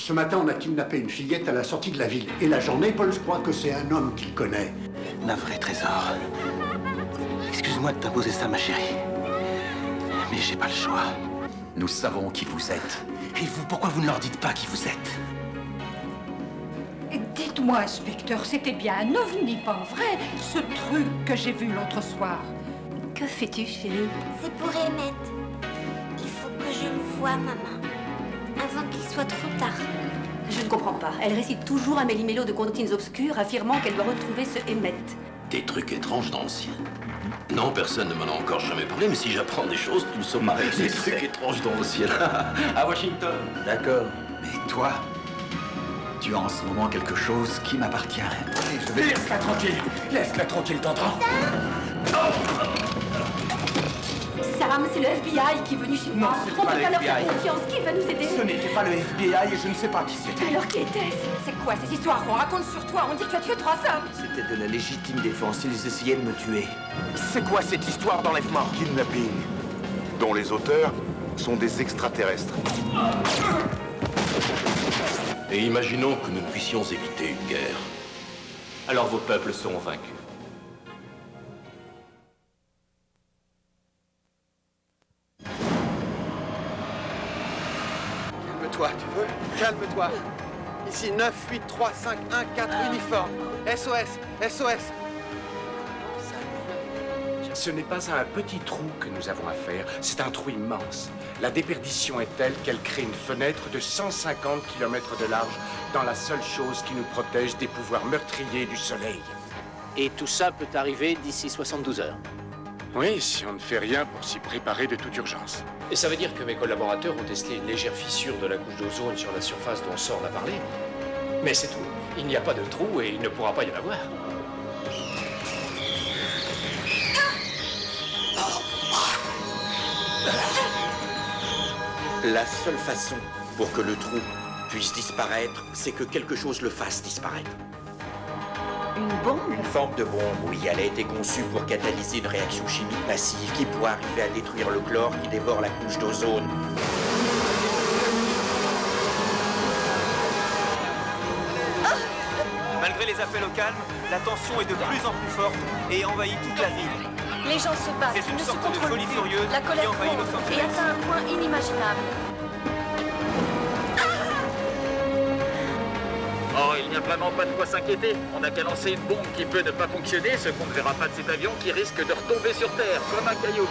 Ce matin, on a kidnappé une fillette à la sortie de la ville. Et l'agent Naples croit que c'est un homme qu'il connaît. Navré, trésor. Excuse-moi de t'imposer ça, ma chérie. Mais j'ai pas le choix. Nous savons qui vous êtes. Et vous, pourquoi vous ne leur dites pas qui vous êtes? Dites-moi, inspecteur, c'était bien un ovni, pas vrai? Ce truc que j'ai vu l'autre soir. Que fais-tu, chérie? C'est pour Emmett. Il faut que je le voie, maman. Avant qu'il soit trop tard. Je ne comprends pas. Elle récite toujours un méli-mélo de comptines obscures, affirmant qu'elle doit retrouver ce Emmett. Des trucs étranges dans le ciel? Non, personne ne m'en a encore jamais parlé, mais si j'apprends des choses, tu le sauras. Des trucs étranges dans le ciel. À Washington. D'accord. Mais toi, tu as en ce moment quelque chose qui m'appartient. Allez, je vais... Laisse-la tranquille. Laisse-la tranquille, t'entends? Sam, c'est le FBI qui est venu chez moi. Non, c'était On pas peut le pas leur faire FBI. confiance. Qui va nous aider? Ce n'était pas le FBI et je ne sais pas qui c'était. Alors qui était-ce? C'est quoi ces histoires qu'on raconte sur toi? On dit que tu as tué 3 hommes. C'était de la légitime défense. Ils essayaient de me tuer. C'est quoi cette histoire d'enlèvement? Kidnapping, dont les auteurs sont des extraterrestres. Et imaginons que nous puissions éviter une guerre. Alors vos peuples seront vaincus. Calme-toi, tu veux? Calme-toi. Ici 9, 8, 3, 5, 1, 4, uniforme. SOS, SOS. Ce n'est pas à un petit trou que nous avons affaire, c'est un trou immense. La déperdition est telle qu'elle crée une fenêtre de 150 km de large dans la seule chose qui nous protège des pouvoirs meurtriers du soleil. Et tout ça peut arriver d'ici 72 heures. Oui, si on ne fait rien pour s'y préparer de toute urgence. Et ça veut dire que mes collaborateurs ont décelé une légère fissure de la couche d'ozone sur la surface dont Sorn a parlé. Mais c'est tout. Il n'y a pas de trou et il ne pourra pas y en avoir. La seule façon pour que le trou puisse disparaître, c'est que quelque chose le fasse disparaître. Une bombe? Une forme de bombe, oui, elle a été conçue pour catalyser une réaction chimique massive qui pourrait arriver à détruire le chlore qui dévore la couche d'ozone. Malgré les appels au calme, la tension est de plus en plus forte et envahit toute la ville. Les gens se battent, C'est ils une ne se sorte de contrôlent folie plus. furieuse La qui colère envahit Los gronde Angeles. et atteint un point inimaginable. Oh, il n'y a vraiment pas de quoi s'inquiéter. On n'a qu'à lancer une bombe qui peut ne pas fonctionner, ce qu'on ne verra pas de cet avion qui risque de retomber sur Terre, comme un caillou.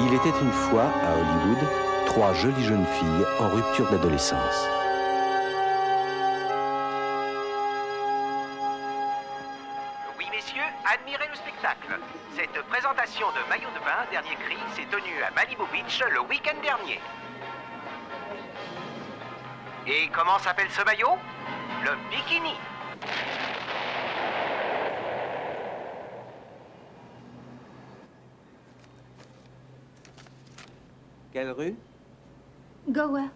Il était une fois, à Hollywood, 3 jolies jeunes filles en rupture d'adolescence. Oui, messieurs, admirez le spectacle. Cette présentation de maillot de bain, dernier cri, s'est tenu à Malibu Beach le week-end dernier. Et comment s'appelle ce maillot? Le bikini. Quelle rue? Gower.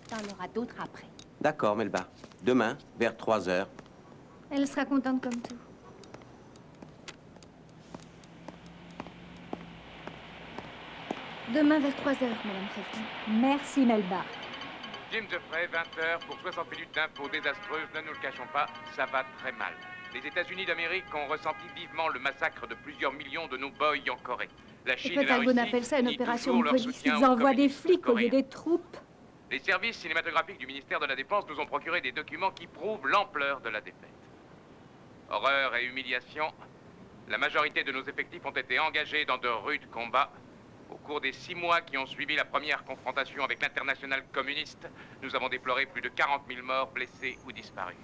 T'en auras d'autres après. D'accord, Melba. Demain, vers 3 heures. Elle sera contente comme tout. Demain vers 3 heures, Madame Felton. Merci, Melba. Jim Jeffrey, 20 heures pour 60 minutes d'infos désastreuses, ne nous le cachons pas, ça va très mal. Les États-Unis d'Amérique ont ressenti vivement le massacre de plusieurs millions de nos boys en Corée. La Chine et la Pentagone Russie appelle ça une nient opération toujours leur police. soutien Ils aux envoient des communistes flics au lieu coréens. des troupes. Les services cinématographiques du ministère de la Défense nous ont procuré des documents qui prouvent l'ampleur de la défaite. Horreur et humiliation, la majorité de nos effectifs ont été engagés dans de rudes combats. Au cours des 6 mois qui ont suivi la première confrontation avec l'international communiste, nous avons déploré plus de 40 000 morts, blessés ou disparus.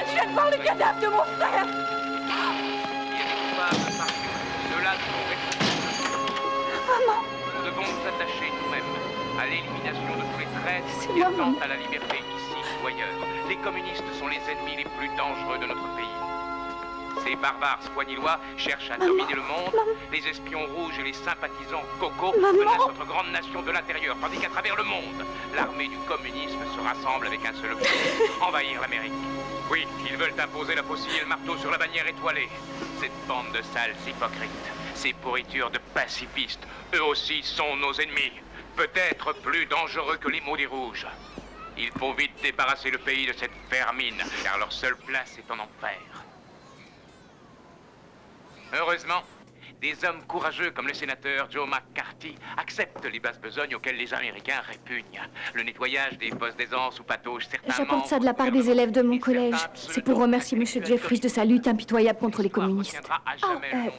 Je viens de voir le cadavre de mon frère. Maman. Nous devons nous attacher nous-mêmes à l'élimination de tous les traîtres qui attentent à la liberté ici ou ailleurs. Les communistes sont les ennemis les plus dangereux de notre pays. Ces barbares squanillois cherchent à dominer le monde. Les espions rouges et les sympathisants cocos menacent notre grande nation de l'intérieur, tandis qu'à travers le monde, l'armée du communisme se rassemble avec un seul objectif, envahir l'Amérique. Oui, ils veulent imposer la faucille et le marteau sur la bannière étoilée. Cette bande de sales hypocrites, ces pourritures de pacifistes, eux aussi sont nos ennemis. Peut-être plus dangereux que les maudits rouges. Il faut vite débarrasser le pays de cette vermine, car leur seule place est en enfer. Heureusement, des hommes courageux comme le sénateur Joe McCarthy acceptent les basses besognes auxquelles les Américains répugnent. Le nettoyage des postes d'aisance ou patauges, certains J'apporte ça de la part des élèves de mon collège. C'est pour remercier M. Jeffries de sa lutte impitoyable contre les communistes.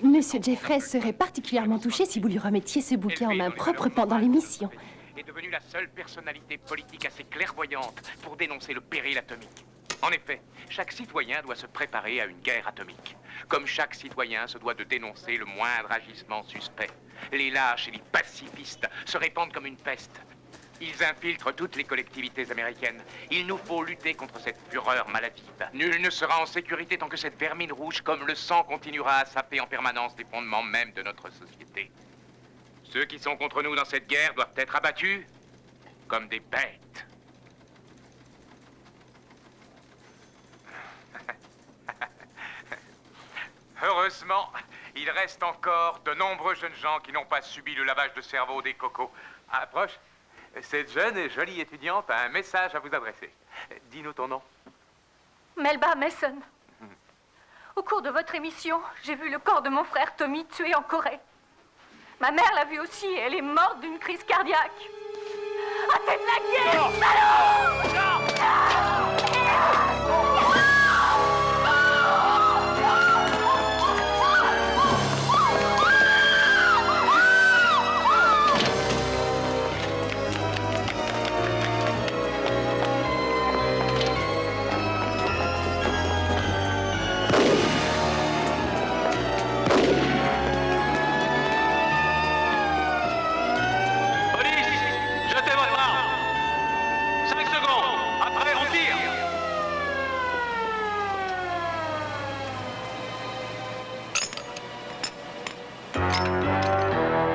Monsieur Jeffrey serait particulièrement touché si vous lui remettiez ce bouquet en main propre pendant l'émission. est devenue la seule personnalité politique assez clairvoyante pour dénoncer le péril atomique. En effet, chaque citoyen doit se préparer à une guerre atomique. Comme chaque citoyen se doit de dénoncer le moindre agissement suspect. Les lâches et les pacifistes se répandent comme une peste. Ils infiltrent toutes les collectivités américaines. Il nous faut lutter contre cette fureur maladive. Nul ne sera en sécurité tant que cette vermine rouge comme le sang continuera à saper en permanence les fondements même de notre société. Ceux qui sont contre nous dans cette guerre doivent être abattus comme des bêtes. Heureusement, il reste encore de nombreux jeunes gens qui n'ont pas subi le lavage de cerveau des cocos. Approche. Cette jeune et jolie étudiante a un message à vous adresser. Dis-nous ton nom. Melba Mason. Au cours de votre émission, j'ai vu le corps de mon frère Tommy tué en Corée. Ma mère l'a vu aussi et elle est morte d'une crise cardiaque. Arrête la guerre, salaud!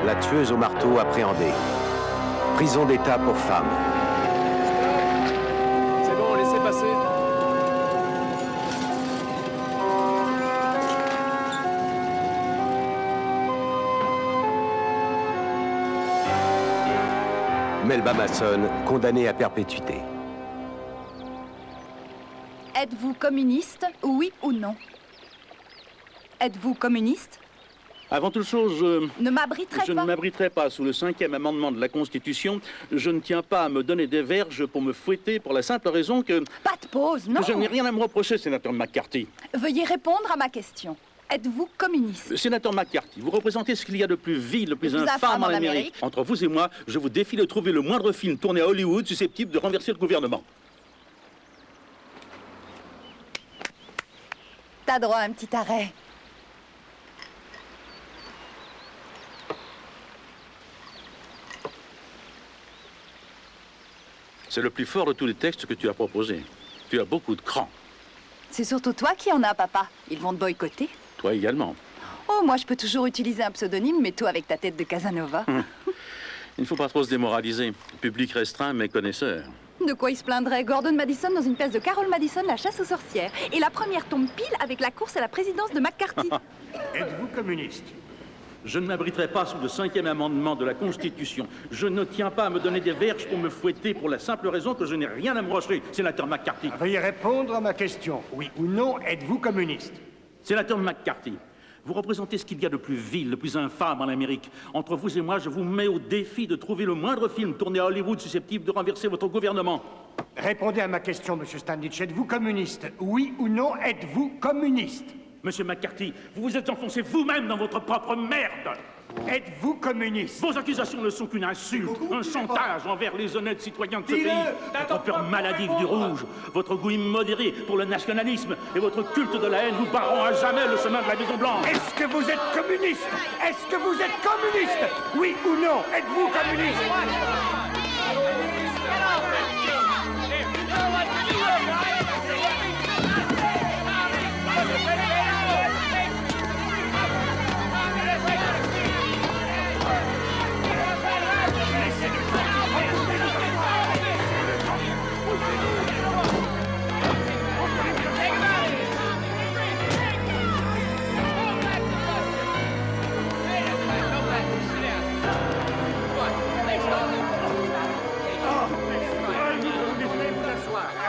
La tueuse au marteau appréhendée. Prison d'État pour femmes. C'est bon, laissez passer. Melba Mason, condamnée à perpétuité. Êtes-vous communiste, oui ou non? Êtes-vous communiste? Avant toute chose, je ne m'abriterai pas sous le 5e amendement de la Constitution. Je ne tiens pas à me donner des verges pour me fouetter pour la simple raison que... Pas de pause, non. Je n'ai rien à me reprocher, sénateur McCarthy. Veuillez répondre à ma question. Êtes-vous communiste? Sénateur McCarthy, vous représentez ce qu'il y a de plus vil, de plus Le plus infâme en infâme en Amérique. Amérique. Entre vous et moi, je vous défie de trouver le moindre film tourné à Hollywood susceptible de renverser le gouvernement. T'as droit à un petit arrêt. C'est le plus fort de tous les textes que tu as proposés. Tu as beaucoup de cran. C'est surtout toi qui en as, papa. Ils vont te boycotter. Toi également. Oh, moi, je peux toujours utiliser un pseudonyme, mais toi avec ta tête de Casanova. Il ne faut pas trop se démoraliser. Public restreint, mais connaisseur. De quoi il se plaindrait? Gordon Madison dans une pièce de Carol Madison, La chasse aux sorcières. Et la première tombe pile avec la course à la présidence de McCarthy. Êtes-vous communiste? Je ne m'abriterai pas sous le 5e amendement de la Constitution. Je ne tiens pas à me donner des verges pour me fouetter pour la simple raison que je n'ai rien à me reprocher, sénateur McCarthy. Veuillez répondre à ma question. Oui ou non, êtes-vous communiste? Sénateur McCarthy, vous représentez ce qu'il y a de plus vil, de plus infâme en Amérique. Entre vous et moi, je vous mets au défi de trouver le moindre film tourné à Hollywood susceptible de renverser votre gouvernement. Répondez à ma question, monsieur Standish. Êtes-vous communiste? Oui ou non, êtes-vous communiste? Monsieur McCarthy, vous vous êtes enfoncé vous-même dans votre propre merde. Êtes-vous communiste? Vos accusations ne sont qu'une insulte, un chantage envers les honnêtes citoyens de ce pays. Votre peur maladive du rouge, votre goût immodéré pour le nationalisme et votre culte de la haine vous barreront à jamais le chemin de la Maison-Blanche. Est-ce que vous êtes communiste? Est-ce que vous êtes communiste? Oui ou non, êtes-vous communiste?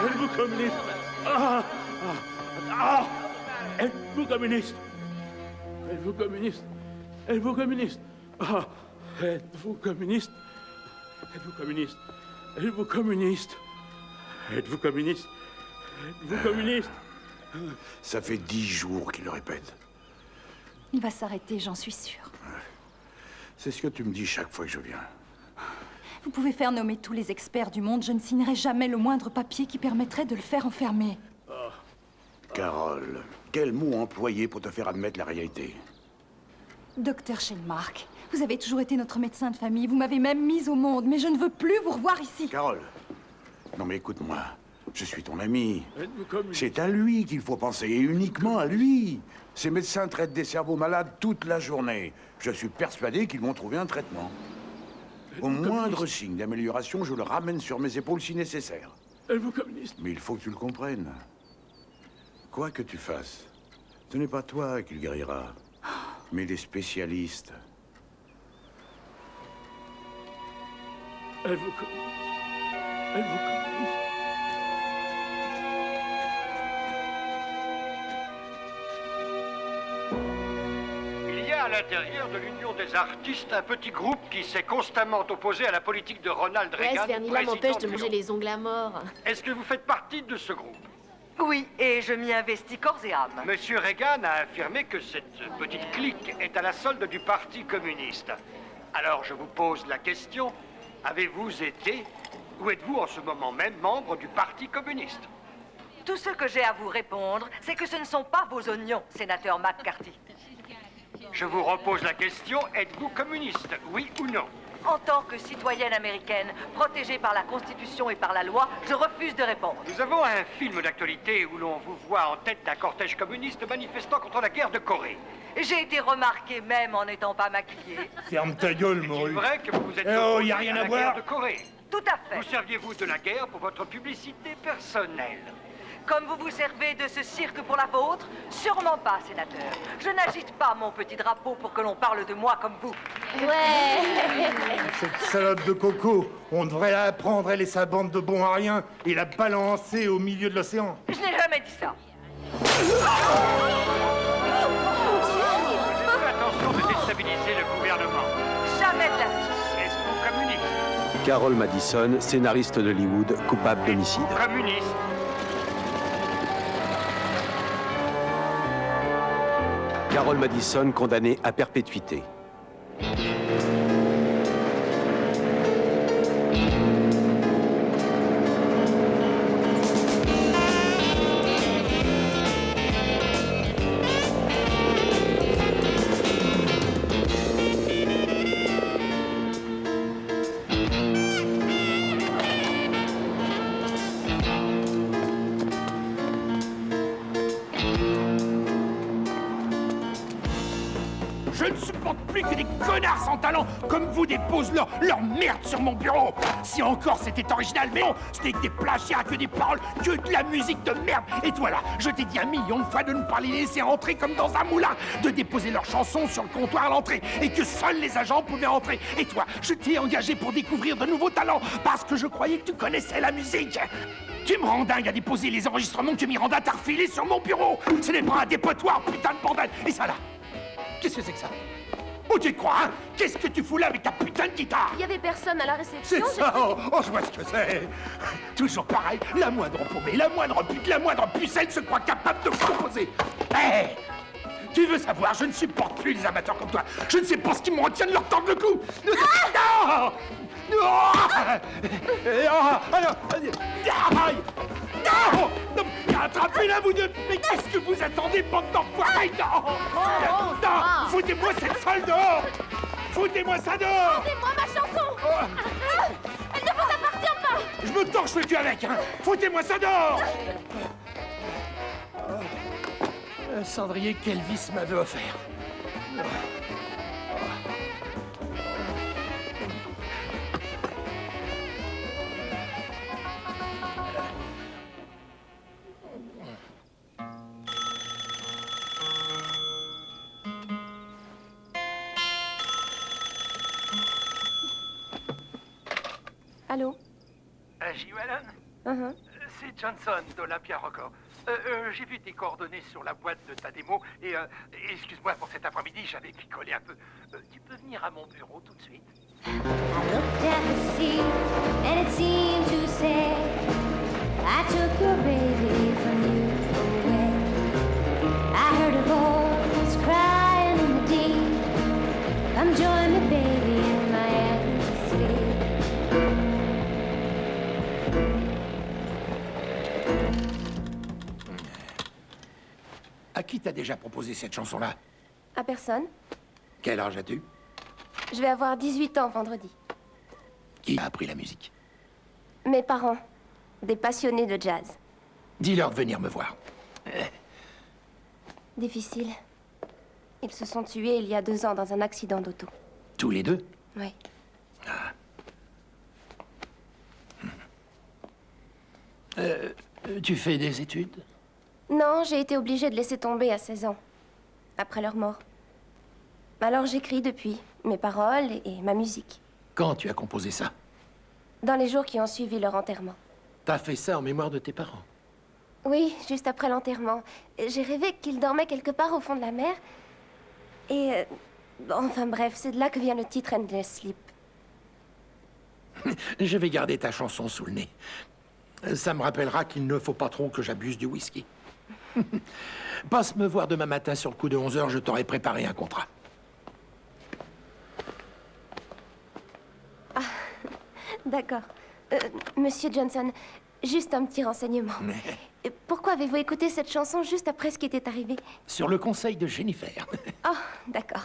Êtes-vous communiste? Êtes-vous communiste? Êtes-vous communiste? Êtes-vous communiste? Êtes-vous communiste? Êtes-vous communiste? Êtes-vous communiste? Êtes-vous communiste? Êtes-vous communiste? Ça fait 10 jours qu'il le répète. Il va s'arrêter, j'en suis sûre. C'est ce que tu me dis chaque fois que je viens. Vous pouvez faire nommer tous les experts du monde, je ne signerai jamais le moindre papier qui permettrait de le faire enfermer. Carole, quel mot employer pour te faire admettre la réalité? Docteur Shellmark, vous avez toujours été notre médecin de famille, vous m'avez même mise au monde, mais je ne veux plus vous revoir ici. Carole, non mais écoute-moi, je suis ton ami. C'est à lui qu'il faut penser, et uniquement à lui. Ces médecins traitent des cerveaux malades toute la journée. Je suis persuadé qu'ils vont trouver un traitement. Au moindre signe d'amélioration, je le ramène sur mes épaules si nécessaire. Êtes-vous communiste? Mais il faut que tu le comprennes. Quoi que tu fasses, ce n'est pas toi qui le guérira, mais les spécialistes. Êtes-vous communiste? Êtes-vous communiste? Il y a à l'intérieur de l'Union des artistes un petit groupe qui s'est constamment opposé à la politique de Ronald Reagan. Ouais, ce vernis-là m'empêche de manger les ongles à mort. Est-ce que vous faites partie de ce groupe? Oui, et je m'y investis corps et âme. Monsieur Reagan a affirmé que cette petite clique est à la solde du Parti communiste. Alors je vous pose la question, avez-vous été, ou êtes-vous en ce moment même membre du Parti communiste? Tout ce que j'ai à vous répondre, c'est que ce ne sont pas vos oignons, sénateur McCarthy. Je vous repose la question, êtes-vous communiste, oui ou non? En tant que citoyenne américaine, protégée par la Constitution et par la loi, je refuse de répondre. Nous avons un film d'actualité où l'on vous voit en tête d'un cortège communiste manifestant contre la guerre de Corée. J'ai été remarquée même en n'étant pas maquillée. Ferme ta gueule, Maurice. C'est vrai que vous vous êtes Oh, y a opposé rien à à la voir. guerre de Corée. Tout à fait. Vous serviez-vous de la guerre pour votre publicité personnelle? Comme vous vous servez de ce cirque pour la vôtre? Sûrement pas, sénateur. Je n'agite pas mon petit drapeau pour que l'on parle de moi comme vous. Ouais. Cette salope de coco, on devrait la prendre, elle et sa bande de bons à rien, et la balancer au milieu de l'océan. Je n'ai jamais dit ça. Faites attention de déstabiliser le gouvernement. Jamais de la vie. Est-ce communiste? Carol Madison, scénariste d'Hollywood, coupable d'homicide. Communiste. Carol Madison condamnée à perpétuité. Je ne supporte plus que des connards sans talent comme vous déposent leur merde sur mon bureau. Si encore c'était original, mais non, c'était que des plagiats, que des paroles, que de la musique de merde. Et toi là, je t'ai dit 1 million de fois de ne pas les laisser entrer comme dans un moulin, de déposer leurs chansons sur le comptoir à l'entrée et que seuls les agents pouvaient entrer. Et toi, je t'ai engagé pour découvrir de nouveaux talents parce que je croyais que tu connaissais la musique. Tu me rends dingue à déposer les enregistrements que Miranda t'a refilés sur mon bureau. Ce n'est pas un dépotoir, putain de bordel. Et ça là, qu'est-ce que c'est que ça? Où tu te crois, hein? Qu'est-ce que tu fous là avec ta putain de guitare? Il y avait personne à la réception. C'est ça, oh, je vois ce que c'est. Toujours pareil, la moindre paumée, la moindre pute, la moindre pucelle se croit capable de composer. Hé, tu veux savoir, je ne supporte plus les amateurs comme toi. Je ne sais pas ce qui me retient de leur tendre le cou. Non! Non! Attrapez-la, vous deux! Mais qu'est-ce que vous attendez, bande d'enfoirés? Non! Foutez-moi cette salle dehors! Foutez-moi ça dehors! Rendez-moi ma chanson! Elle ne vous appartient pas! Je me torche le cul avec, hein! Foutez-moi ça dehors! Un cendrier qu'Elvis m'avait offert. Allô? J. Allen? C'est Johnson d'Olympia Records. J'ai vu tes coordonnées sur la boîte de ta démo et excuse-moi pour cet après-midi, j'avais picolé un peu. Tu peux venir à mon bureau tout de suite? I looked at the sea and it seemed to say I took your baby from you away. I heard a voice crying in the deep. Come join me, baby, in my endless sleep. À qui t'as déjà proposé cette chanson-là? À personne. Quel âge as-tu? Je vais avoir 18 ans vendredi. Qui a appris la musique? Mes parents, des passionnés de jazz. Dis-leur de venir me voir. Difficile. Ils se sont tués il y a 2 ans dans un accident d'auto. Tous les deux? Oui. Tu fais des études? Non, j'ai été obligée de laisser tomber à 16 ans, après leur mort. Alors j'écris depuis, mes paroles et ma musique. Quand tu as composé ça? Dans les jours qui ont suivi leur enterrement. T'as fait ça en mémoire de tes parents? Oui, juste après l'enterrement. J'ai rêvé qu'ils dormaient quelque part au fond de la mer. Et... enfin bref, c'est de là que vient le titre Endless Sleep. Je vais garder ta chanson sous le nez. Ça me rappellera qu'il ne faut pas trop que j'abuse du whisky. Passe me voir demain matin sur le coup de 11h, je t'aurai préparé un contrat. Ah, d'accord. Monsieur Johnson, juste un petit renseignement. Pourquoi avez-vous écouté cette chanson juste après ce qui était arrivé? Sur le conseil de Jennifer. Oh, d'accord.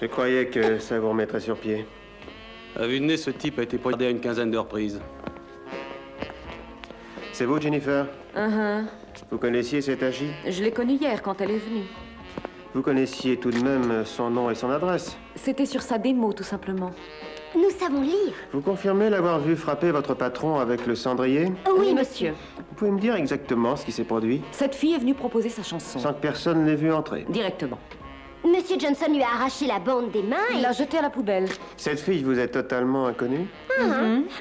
Je croyais que ça vous remettrait sur pied. À vue de nez, ce type a été poignardé à une quinzaine de reprises. C'est vous, Jennifer? Vous connaissiez cette Agie? Je l'ai connue hier quand elle est venue. Vous connaissiez tout de même son nom et son adresse? C'était sur sa démo, tout simplement. Nous savons lire. Vous confirmez l'avoir vu frapper votre patron avec le cendrier? Oui, monsieur. Vous pouvez me dire exactement ce qui s'est produit? Cette fille est venue proposer sa chanson. Sans que personne l'ait vu entrer? Directement. Monsieur Johnson lui a arraché la bande des mains et... Il l'a jetée à la poubelle. Cette fille vous est totalement inconnue?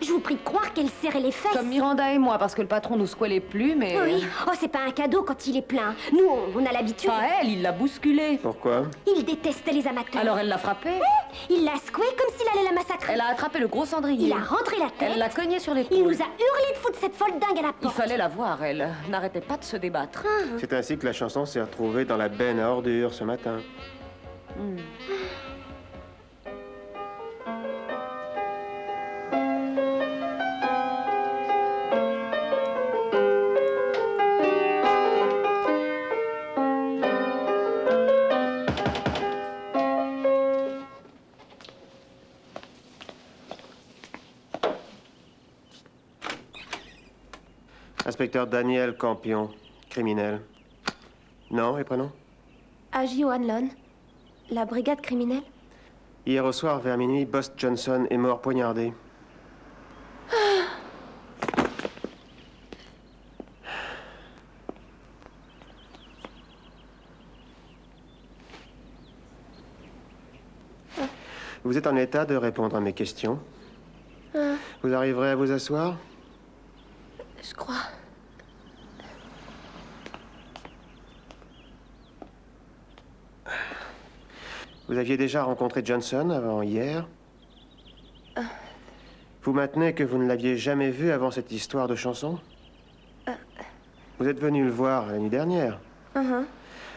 Je vous prie de croire qu'elle serrait les fesses. Comme Miranda et moi, parce que le patron nous secouait les plumes, mais... Oui. Oh, c'est pas un cadeau quand il est plein. Nous, on a l'habitude. Pas elle, il l'a bousculée. Pourquoi? Il détestait les amateurs. Alors elle l'a frappée. Il l'a secouée comme s'il allait la massacrer. Elle a attrapé le gros cendrier. Il a rentré la tête. Elle l'a cognée sur l'épaule. Il nous a hurlé de foutre cette folle dingue à la porte. Il fallait la voir, elle n'arrêtait pas de se débattre. C'est ainsi que la chanson s'est retrouvée dans la benne à ordures ce matin. Inspecteur Daniel Campion, criminel. Non, et prénom? Agie O'Hanlon, la brigade criminelle. Hier au soir, vers minuit, Boss Johnson est mort poignardé. Vous êtes en état de répondre à mes questions? Vous arriverez à vous asseoir? Je crois. Vous aviez déjà rencontré Johnson avant hier? Vous maintenez que vous ne l'aviez jamais vu avant cette histoire de chanson? Vous êtes venu le voir la nuit dernière?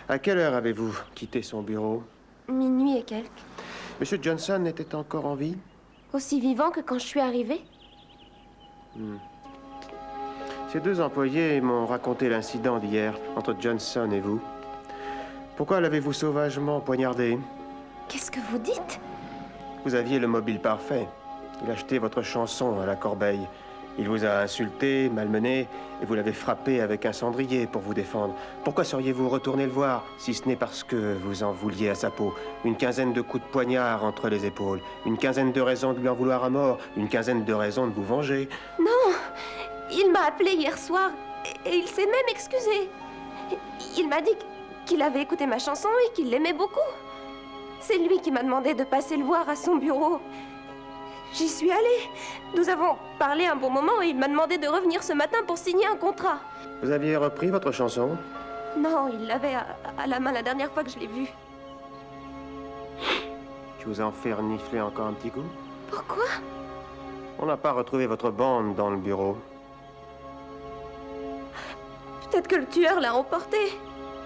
À quelle heure avez-vous quitté son bureau? Minuit et quelques. Monsieur Johnson était encore en vie? Aussi vivant que quand je suis arrivée. Ces deux employés m'ont raconté l'incident d'hier entre Johnson et vous. Pourquoi l'avez-vous sauvagement poignardé? Qu'est-ce que vous dites? Vous aviez le mobile parfait. Il a jeté votre chanson à la corbeille. Il vous a insulté, malmené, et vous l'avez frappé avec un cendrier pour vous défendre. Pourquoi seriez-vous retourné le voir, si ce n'est parce que vous en vouliez à sa peau? Une quinzaine de coups de poignard entre les épaules, une quinzaine de raisons de lui en vouloir à mort, une quinzaine de raisons de vous venger. Non! Il m'a appelé hier soir, et il s'est même excusé. Il m'a dit qu'il avait écouté ma chanson et qu'il l'aimait beaucoup. C'est lui qui m'a demandé de passer le voir à son bureau. J'y suis allée. Nous avons parlé un bon moment et il m'a demandé de revenir ce matin pour signer un contrat. Vous aviez repris votre chanson? Non, il l'avait à la main la dernière fois que je l'ai vu. Je vous en fais renifler encore un petit coup? Pourquoi? On n'a pas retrouvé votre bande dans le bureau. Peut-être que le tueur l'a emporté.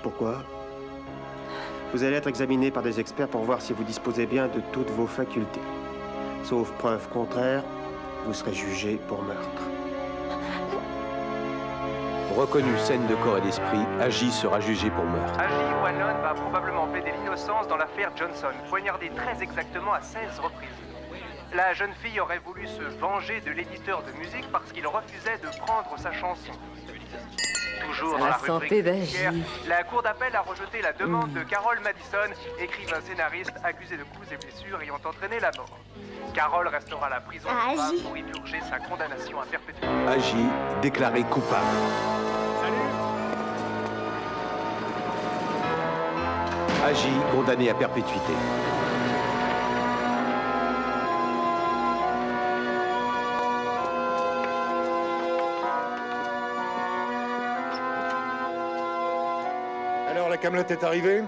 Pourquoi? Vous allez être examiné par des experts pour voir si vous disposez bien de toutes vos facultés. Sauf preuve contraire, vous serez jugé pour meurtre. Reconnu scène de corps et d'esprit, Agie sera jugé pour meurtre. Agie O'Hanlon va probablement plaider l'innocence dans l'affaire Johnson, poignardé très exactement à 16 reprises. La jeune fille aurait voulu se venger de l'éditeur de musique parce qu'il refusait de prendre sa chanson. Toujours dans la rubrique judiciaire, la cour d'appel a rejeté la demande de Carol Madison, écrivain scénariste accusé de coups et blessures ayant entraîné la mort. Carol restera à la prison pour y purger sa condamnation à perpétuité. Agie déclaré coupable. Agie condamné à perpétuité. Alors la camelote est arrivée?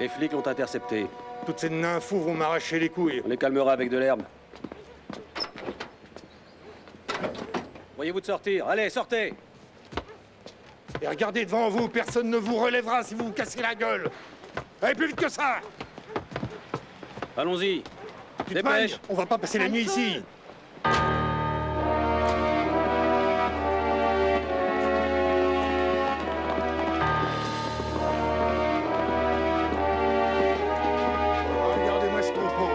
Les flics l'ont intercepté. Toutes ces nymphos vont m'arracher les couilles. On les calmera avec de l'herbe. Voyez-vous de sortir. Allez, sortez! Et regardez devant vous, personne ne vous relèvera si vous vous cassez la gueule. Allez, plus vite que ça! Allons-y. Dépêche! On va pas passer la nuit ici. Regardez-moi ce troupeau.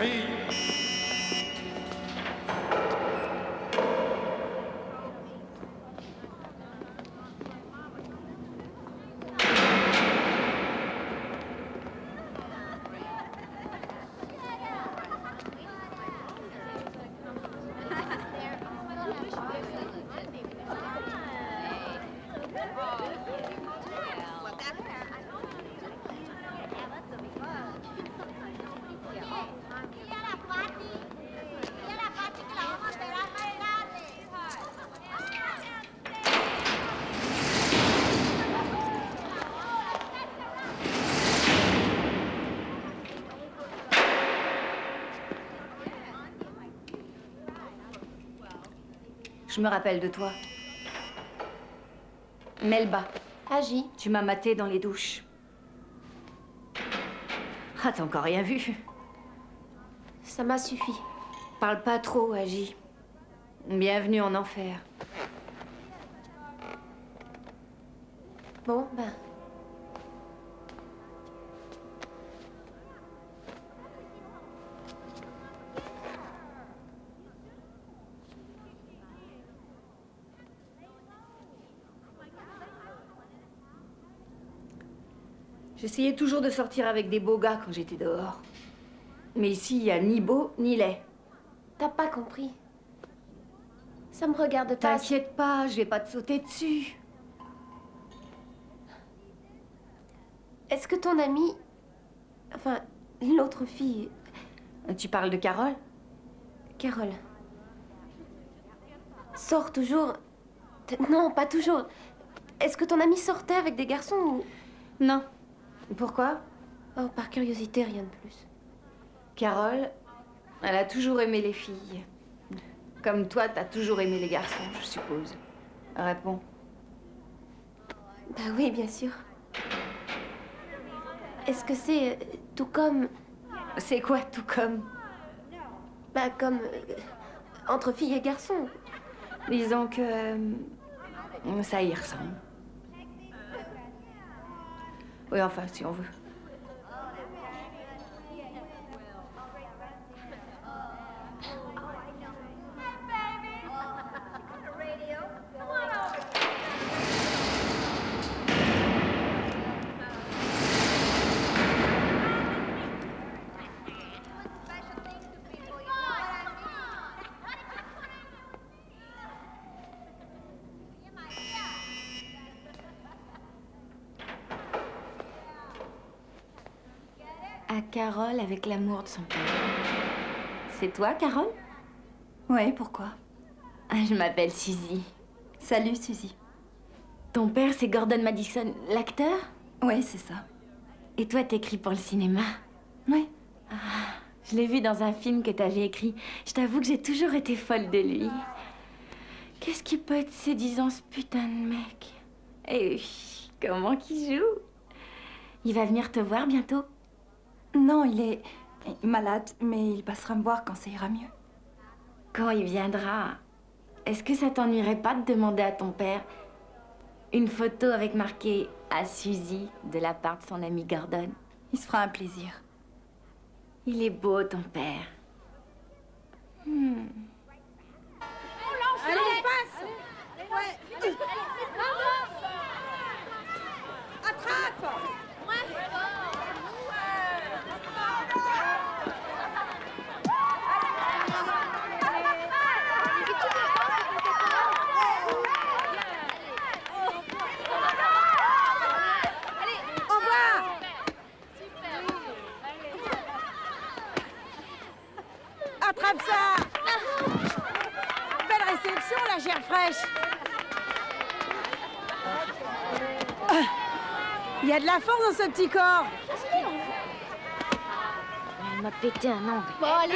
fille. Je me rappelle de toi. Melba. Agi. Tu m'as maté dans les douches. Ah, t'as encore rien vu. Ça m'a suffi. Parle pas trop, Agi. Bienvenue en enfer. Bon, ben... J'essayais toujours de sortir avec des beaux gars quand j'étais dehors. Mais ici, il n'y a ni beau ni laid. T'as pas compris. Ça me regarde pas. T'inquiète pas, je vais pas te sauter dessus. Est-ce que ton amie... Enfin, l'autre fille... Tu parles de Carole? Carole. Sort toujours... Non, pas toujours. Est-ce que ton amie sortait avec des garçons ou... Non. Pourquoi? Oh, par curiosité, rien de plus. Carole, elle a toujours aimé les filles. Comme toi, t'as toujours aimé les garçons, je suppose. Réponds. Bah oui, bien sûr. Est-ce que c'est tout comme... C'est quoi, tout comme? Bah, comme... entre filles et garçons. Disons que... ça y ressemble. Oui, enfin, si on veut. À Carole avec l'amour de son père. C'est toi, Carole? Ouais, pourquoi? Je m'appelle Suzy. Salut, Suzy. Ton père, c'est Gordon Madison, l'acteur? Ouais, c'est ça. Et toi, t'écris pour le cinéma? Ouais. Je l'ai vu dans un film que t'avais écrit. Je t'avoue que j'ai toujours été folle de lui. Qu'est-ce qui peut être séduisant, ce putain de mec? Et comment qu'il joue? Il va venir te voir bientôt? Non, il est malade, mais il passera me voir quand ça ira mieux. Quand il viendra, est-ce que ça t'ennuierait pas de demander à ton père une photo avec marqué « à Suzy » de la part de son ami Gordon? Il se fera un plaisir. Il est beau, ton père. On passe. Ouais. Attrape. Attrape ça! Belle réception, la chair fraîche! Il y a de la force dans ce petit corps! Elle m'a pété un ongle. Bon, allez!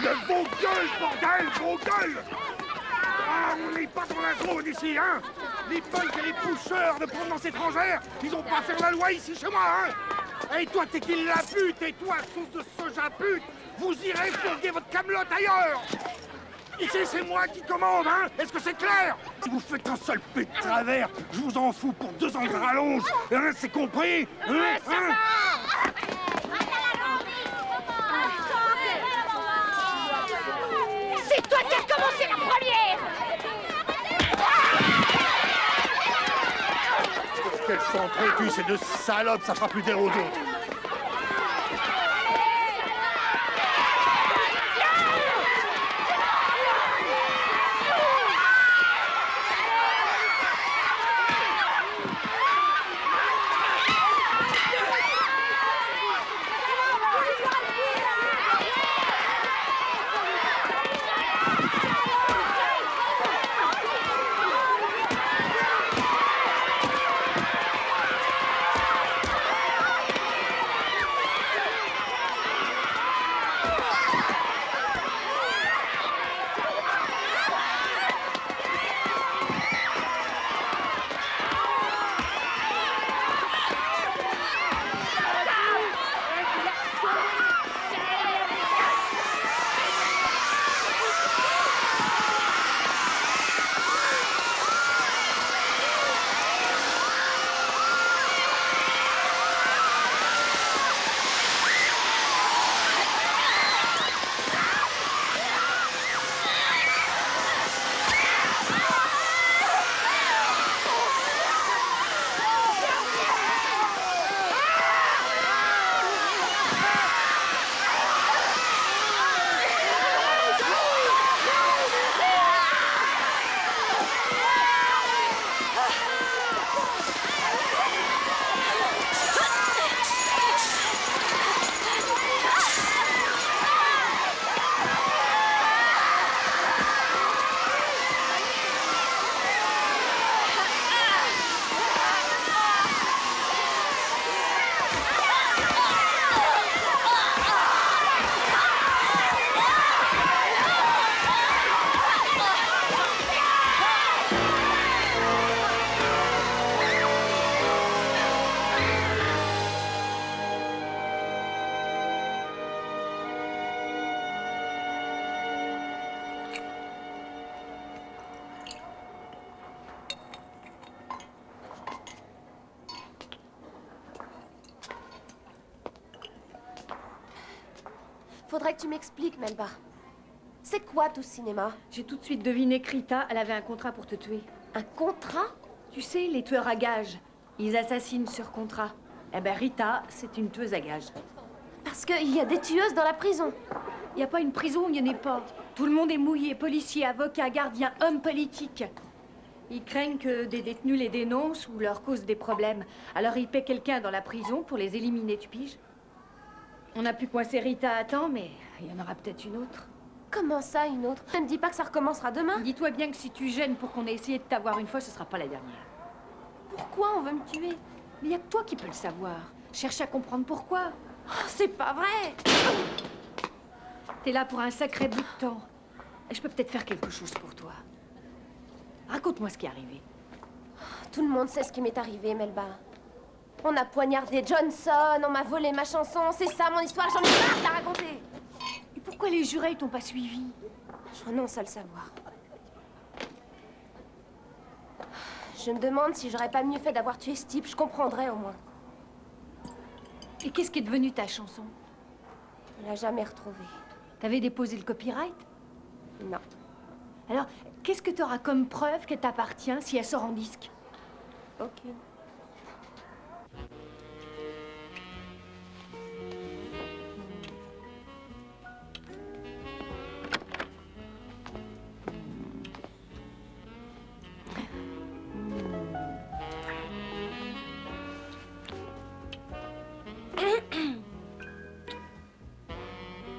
De vos gueules, bordel, vos gueules! Ah, on n'est pas dans la zone ici, hein? Les punks et les pousseurs de provenance étrangère, ils ont pas à faire la loi ici chez moi, hein? Et toi, t'es qui la pute, et toi, sauce de soja pute, vous irez fourguer votre camelote ailleurs! Ici, c'est moi qui commande, hein? Est-ce que c'est clair? Si vous faites un seul pet de travers, je vous en fous pour 2 ans de rallonge, hein? C'est compris? Hein? Hein? C'est toi qui as commencé la première! Qu'elles sont têtues, ces 2 salopes, ça fera plus d'air aux autres. Faudrait que tu m'expliques, Melba. C'est quoi tout ce cinéma? J'ai tout de suite deviné que Rita, elle avait un contrat pour te tuer. Un contrat? Tu sais, les tueurs à gages, ils assassinent sur contrat. Eh ben Rita, c'est une tueuse à gages. Parce qu'il y a des tueuses dans la prison. Il n'y a pas une prison où il n'y en ait pas. Tout le monde est mouillé, policiers, avocats, gardiens, hommes politiques. Ils craignent que des détenus les dénoncent ou leur causent des problèmes. Alors ils paient quelqu'un dans la prison pour les éliminer, tu piges? On a pu coincer Rita à temps, mais il y en aura peut-être une autre. Comment ça, une autre? Ne me dis pas que ça recommencera demain. Dis-toi bien que si tu gênes pour qu'on ait essayé de t'avoir une fois, ce sera pas la dernière. Pourquoi on veut me tuer? Mais il n'y a que toi qui peux le savoir. Cherche à comprendre pourquoi. Oh, c'est pas vrai! T'es là pour un sacré bout de temps. Et je peux peut-être faire quelque chose pour toi. Raconte-moi ce qui est arrivé. Tout le monde sait ce qui m'est arrivé, Melba. On a poignardé Johnson, on m'a volé ma chanson, c'est ça mon histoire, j'en ai marre de la raconter! Et pourquoi les jurés t'ont pas suivi? Je renonce à le savoir. Je me demande si j'aurais pas mieux fait d'avoir tué ce type, je comprendrais au moins. Et qu'est-ce qui est devenu ta chanson? On l'a jamais retrouvée. T'avais déposé le copyright? Non. Alors, qu'est-ce que t'auras comme preuve qu'elle t'appartient si elle sort en disque? Aucune.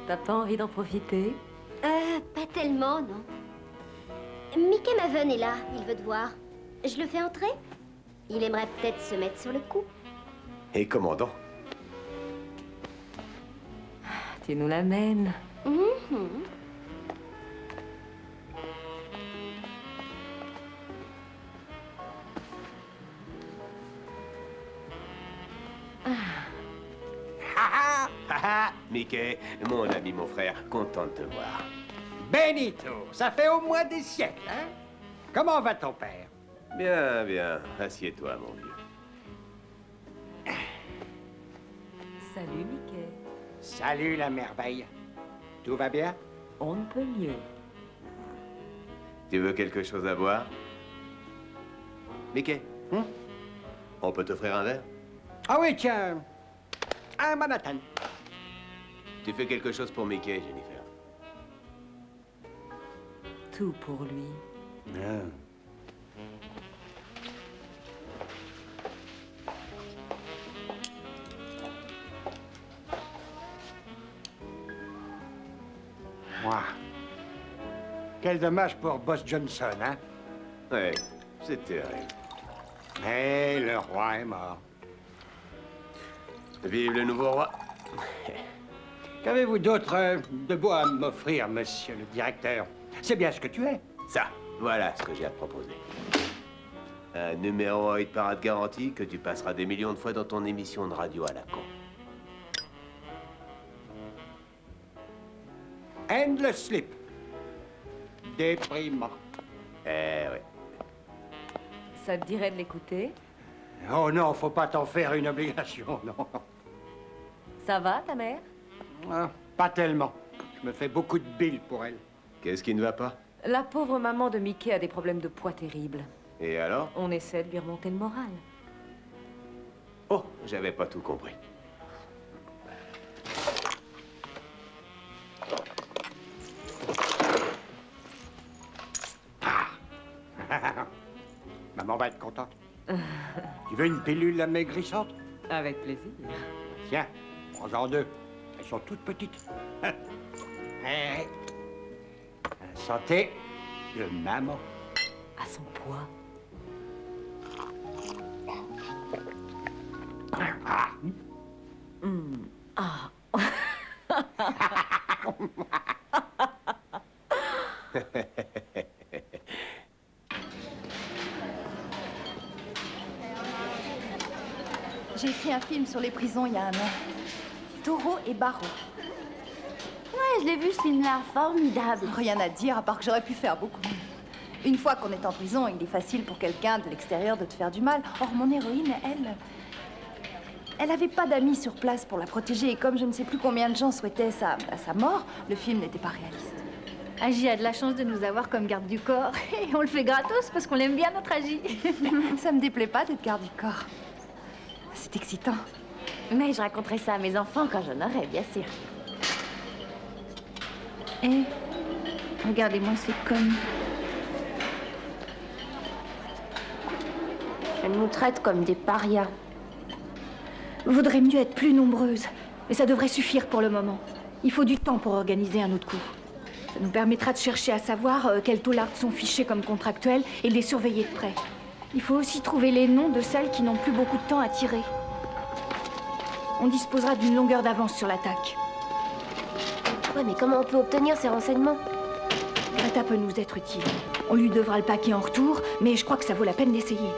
T'as pas envie d'en profiter? Pas tellement, non. Mickey Maven est là, il veut te voir. Je le fais entrer? Il aimerait peut-être se mettre sur le coup. Et commandant? Tu nous l'amènes. Mhm. Mickey, mon ami, mon frère, content de te voir. Benito, ça fait au moins des siècles, hein? Comment va ton père? Bien, bien. Assieds-toi, mon vieux. Salut, Mickey. Salut, la merveille. Tout va bien? On ne peut mieux. Tu veux quelque chose à boire? Mickey, on peut t'offrir un verre? Ah oui, tiens. Un Manhattan. Tu fais quelque chose pour Mickey, Jennifer? Tout pour lui. Moi. Quel dommage pour Boss Johnson, hein? Ouais, c'est terrible. Mais le roi est mort. Vive le nouveau roi. Qu'avez-vous d'autre de beau à m'offrir, monsieur le directeur? C'est bien ce que tu es. Ça, voilà ce que j'ai à te proposer. Un numéro 1 hit parade garanti que tu passeras des millions de fois dans ton émission de radio à la con. Endless Sleep. Déprimant. Eh oui. Ça te dirait de l'écouter? Oh non, faut pas t'en faire une obligation, non. Ça va, ta mère? Ah, pas tellement. Je me fais beaucoup de billes pour elle. Qu'est-ce qui ne va pas? La pauvre maman de Mickey a des problèmes de poids terribles. Et alors? On essaie de lui remonter le moral. Oh, j'avais pas tout compris. Maman va être contente. Tu veux une pilule amaigrissante? Avec plaisir. Tiens, prends-en 2. Elles sont toutes petites. Eh, santé de maman. À son poids. Ah. Ah. J'ai écrit un film sur les prisons il y a un an. Taureau et Barreau. Ouais, je l'ai vu ce film-là, formidable. Rien à dire, à part que j'aurais pu faire beaucoup mieux. Une fois qu'on est en prison, il est facile pour quelqu'un de l'extérieur de te faire du mal. Or, mon héroïne, elle avait pas d'amis sur place pour la protéger. Et comme je ne sais plus combien de gens souhaitaient sa mort, le film n'était pas réaliste. Agi a de la chance de nous avoir comme garde du corps. Et on le fait gratos parce qu'on aime bien notre Agi. Ça me déplaît pas d'être garde du corps. C'est excitant. Mais je raconterai ça à mes enfants quand j'en aurai, bien sûr. Eh, regardez-moi ces connes. Elle nous traite comme des parias. Vaudrait mieux être plus nombreuses. Mais ça devrait suffire pour le moment. Il faut du temps pour organiser un autre coup. Ça nous permettra de chercher à savoir quels taulards sont fichés comme contractuels et de les surveiller de près. Il faut aussi trouver les noms de celles qui n'ont plus beaucoup de temps à tirer. On disposera d'une longueur d'avance sur l'attaque. Ouais, mais comment on peut obtenir ces renseignements? Greta peut nous être utile. On lui devra le paquet en retour, mais je crois que ça vaut la peine d'essayer.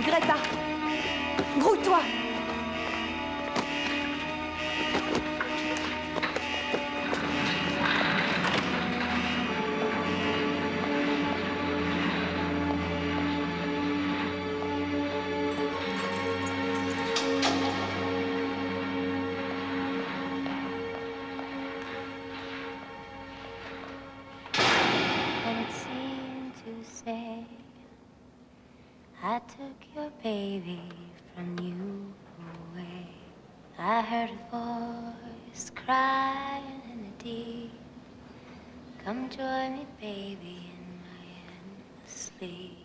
Greta, grouille-toi. your baby from you away. I heard a voice crying in the deep. Come join me, baby, in my endless sleep.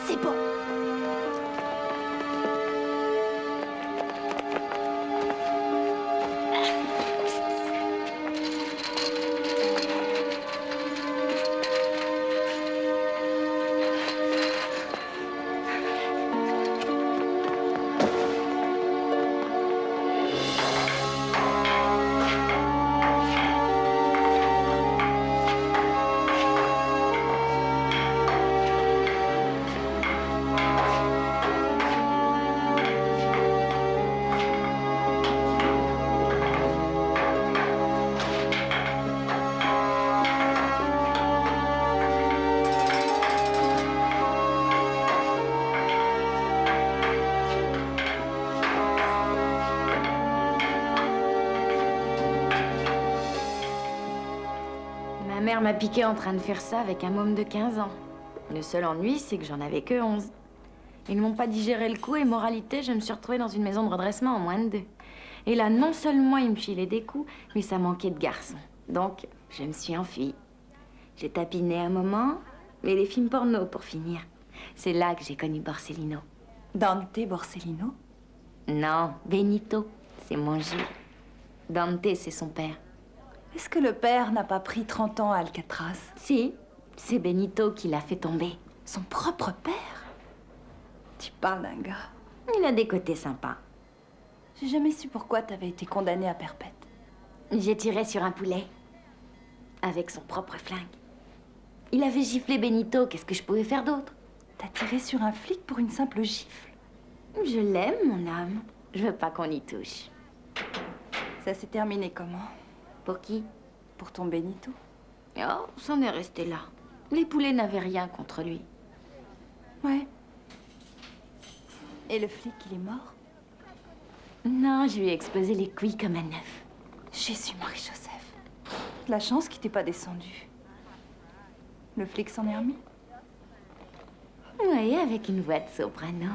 C'est bon. Ma mère m'a piqué en train de faire ça avec un môme de 15 ans. Le seul ennui, c'est que j'en avais que 11. Ils ne m'ont pas digéré le coup et moralité, je me suis retrouvée dans une maison de redressement en moins de 2. Et là, non seulement ils me filaient des coups, mais ça manquait de garçons. Donc, je me suis enfuie. J'ai tapiné un moment, mais les films porno pour finir. C'est là que j'ai connu Borsellino. Dante Borsellino? Non, Benito, c'est mon Gilles. Dante, c'est son père. Est-ce que le père n'a pas pris 30 ans à Alcatraz? Si, c'est Benito qui l'a fait tomber. Son propre père? Tu parles d'un gars. Il a des côtés sympas. J'ai jamais su pourquoi t'avais été condamné à perpète. J'ai tiré sur un poulet. Avec son propre flingue. Il avait giflé Benito, qu'est-ce que je pouvais faire d'autre? T'as tiré sur un flic pour une simple gifle? Je l'aime, mon âme. Je veux pas qu'on y touche. Ça s'est terminé comment? Pour qui? Pour ton Benito. Oh, c'en est resté là. Les poulets n'avaient rien contre lui. Ouais. Et le flic, il est mort? Non, je lui ai explosé les couilles comme un œuf. Jésus, Marie-Joseph. De la chance qu'il t'ait pas descendu. Le flic s'en est remis? Oui, avec une voix de soprano.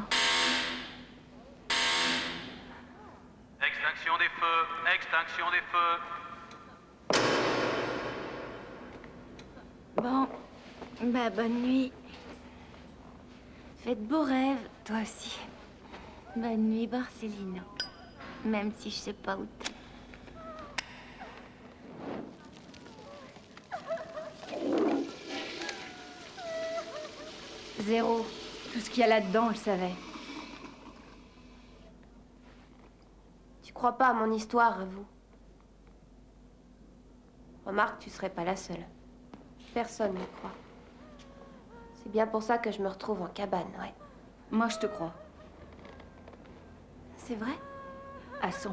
Extinction des feux, extinction des feux. Bon, bah bonne nuit. Faites beaux rêves. Toi aussi. Bonne nuit, Borsellino. Même si je sais pas où t'es. Zéro. Tout ce qu'il y a là-dedans, on le savait. Tu crois pas à mon histoire, vous? Remarque, tu serais pas la seule. Personne n'y croit. C'est bien pour ça que je me retrouve en cabane, ouais. Moi, je te crois. C'est vrai? À 100%.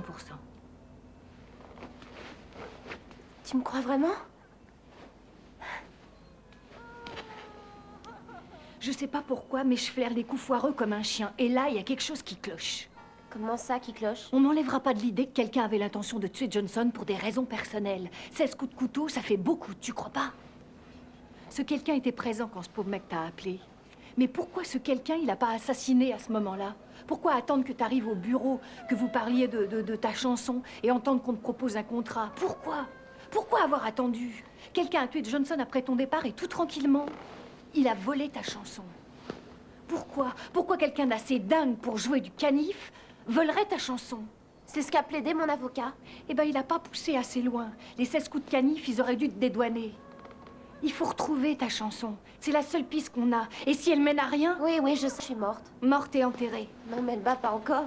Tu me crois vraiment? Je sais pas pourquoi, mais je flaire des coups foireux comme un chien. Et là, il y a quelque chose qui cloche. Comment ça qui cloche? On m'enlèvera pas de l'idée que quelqu'un avait l'intention de tuer Johnson pour des raisons personnelles. 16 coups de couteau, ça fait beaucoup, tu crois pas? Ce quelqu'un était présent quand ce pauvre mec t'a appelé. Mais pourquoi ce quelqu'un, il a pas assassiné à ce moment-là? Pourquoi attendre que t'arrives au bureau, que vous parliez de ta chanson et entendre qu'on te propose un contrat? Pourquoi? Pourquoi avoir attendu? Quelqu'un a tué Johnson après ton départ et tout tranquillement. Il a volé ta chanson. Pourquoi? Pourquoi quelqu'un d'assez dingue pour jouer du canif volerait ta chanson? C'est ce qu'a plaidé mon avocat. Eh ben, il n'a pas poussé assez loin. Les 16 coups de canif, ils auraient dû te dédouaner. Il faut retrouver ta chanson. C'est la seule piste qu'on a. Et si elle mène à rien... Oui, je sais, je suis morte. Morte et enterrée. Non, mais elle bat pas encore.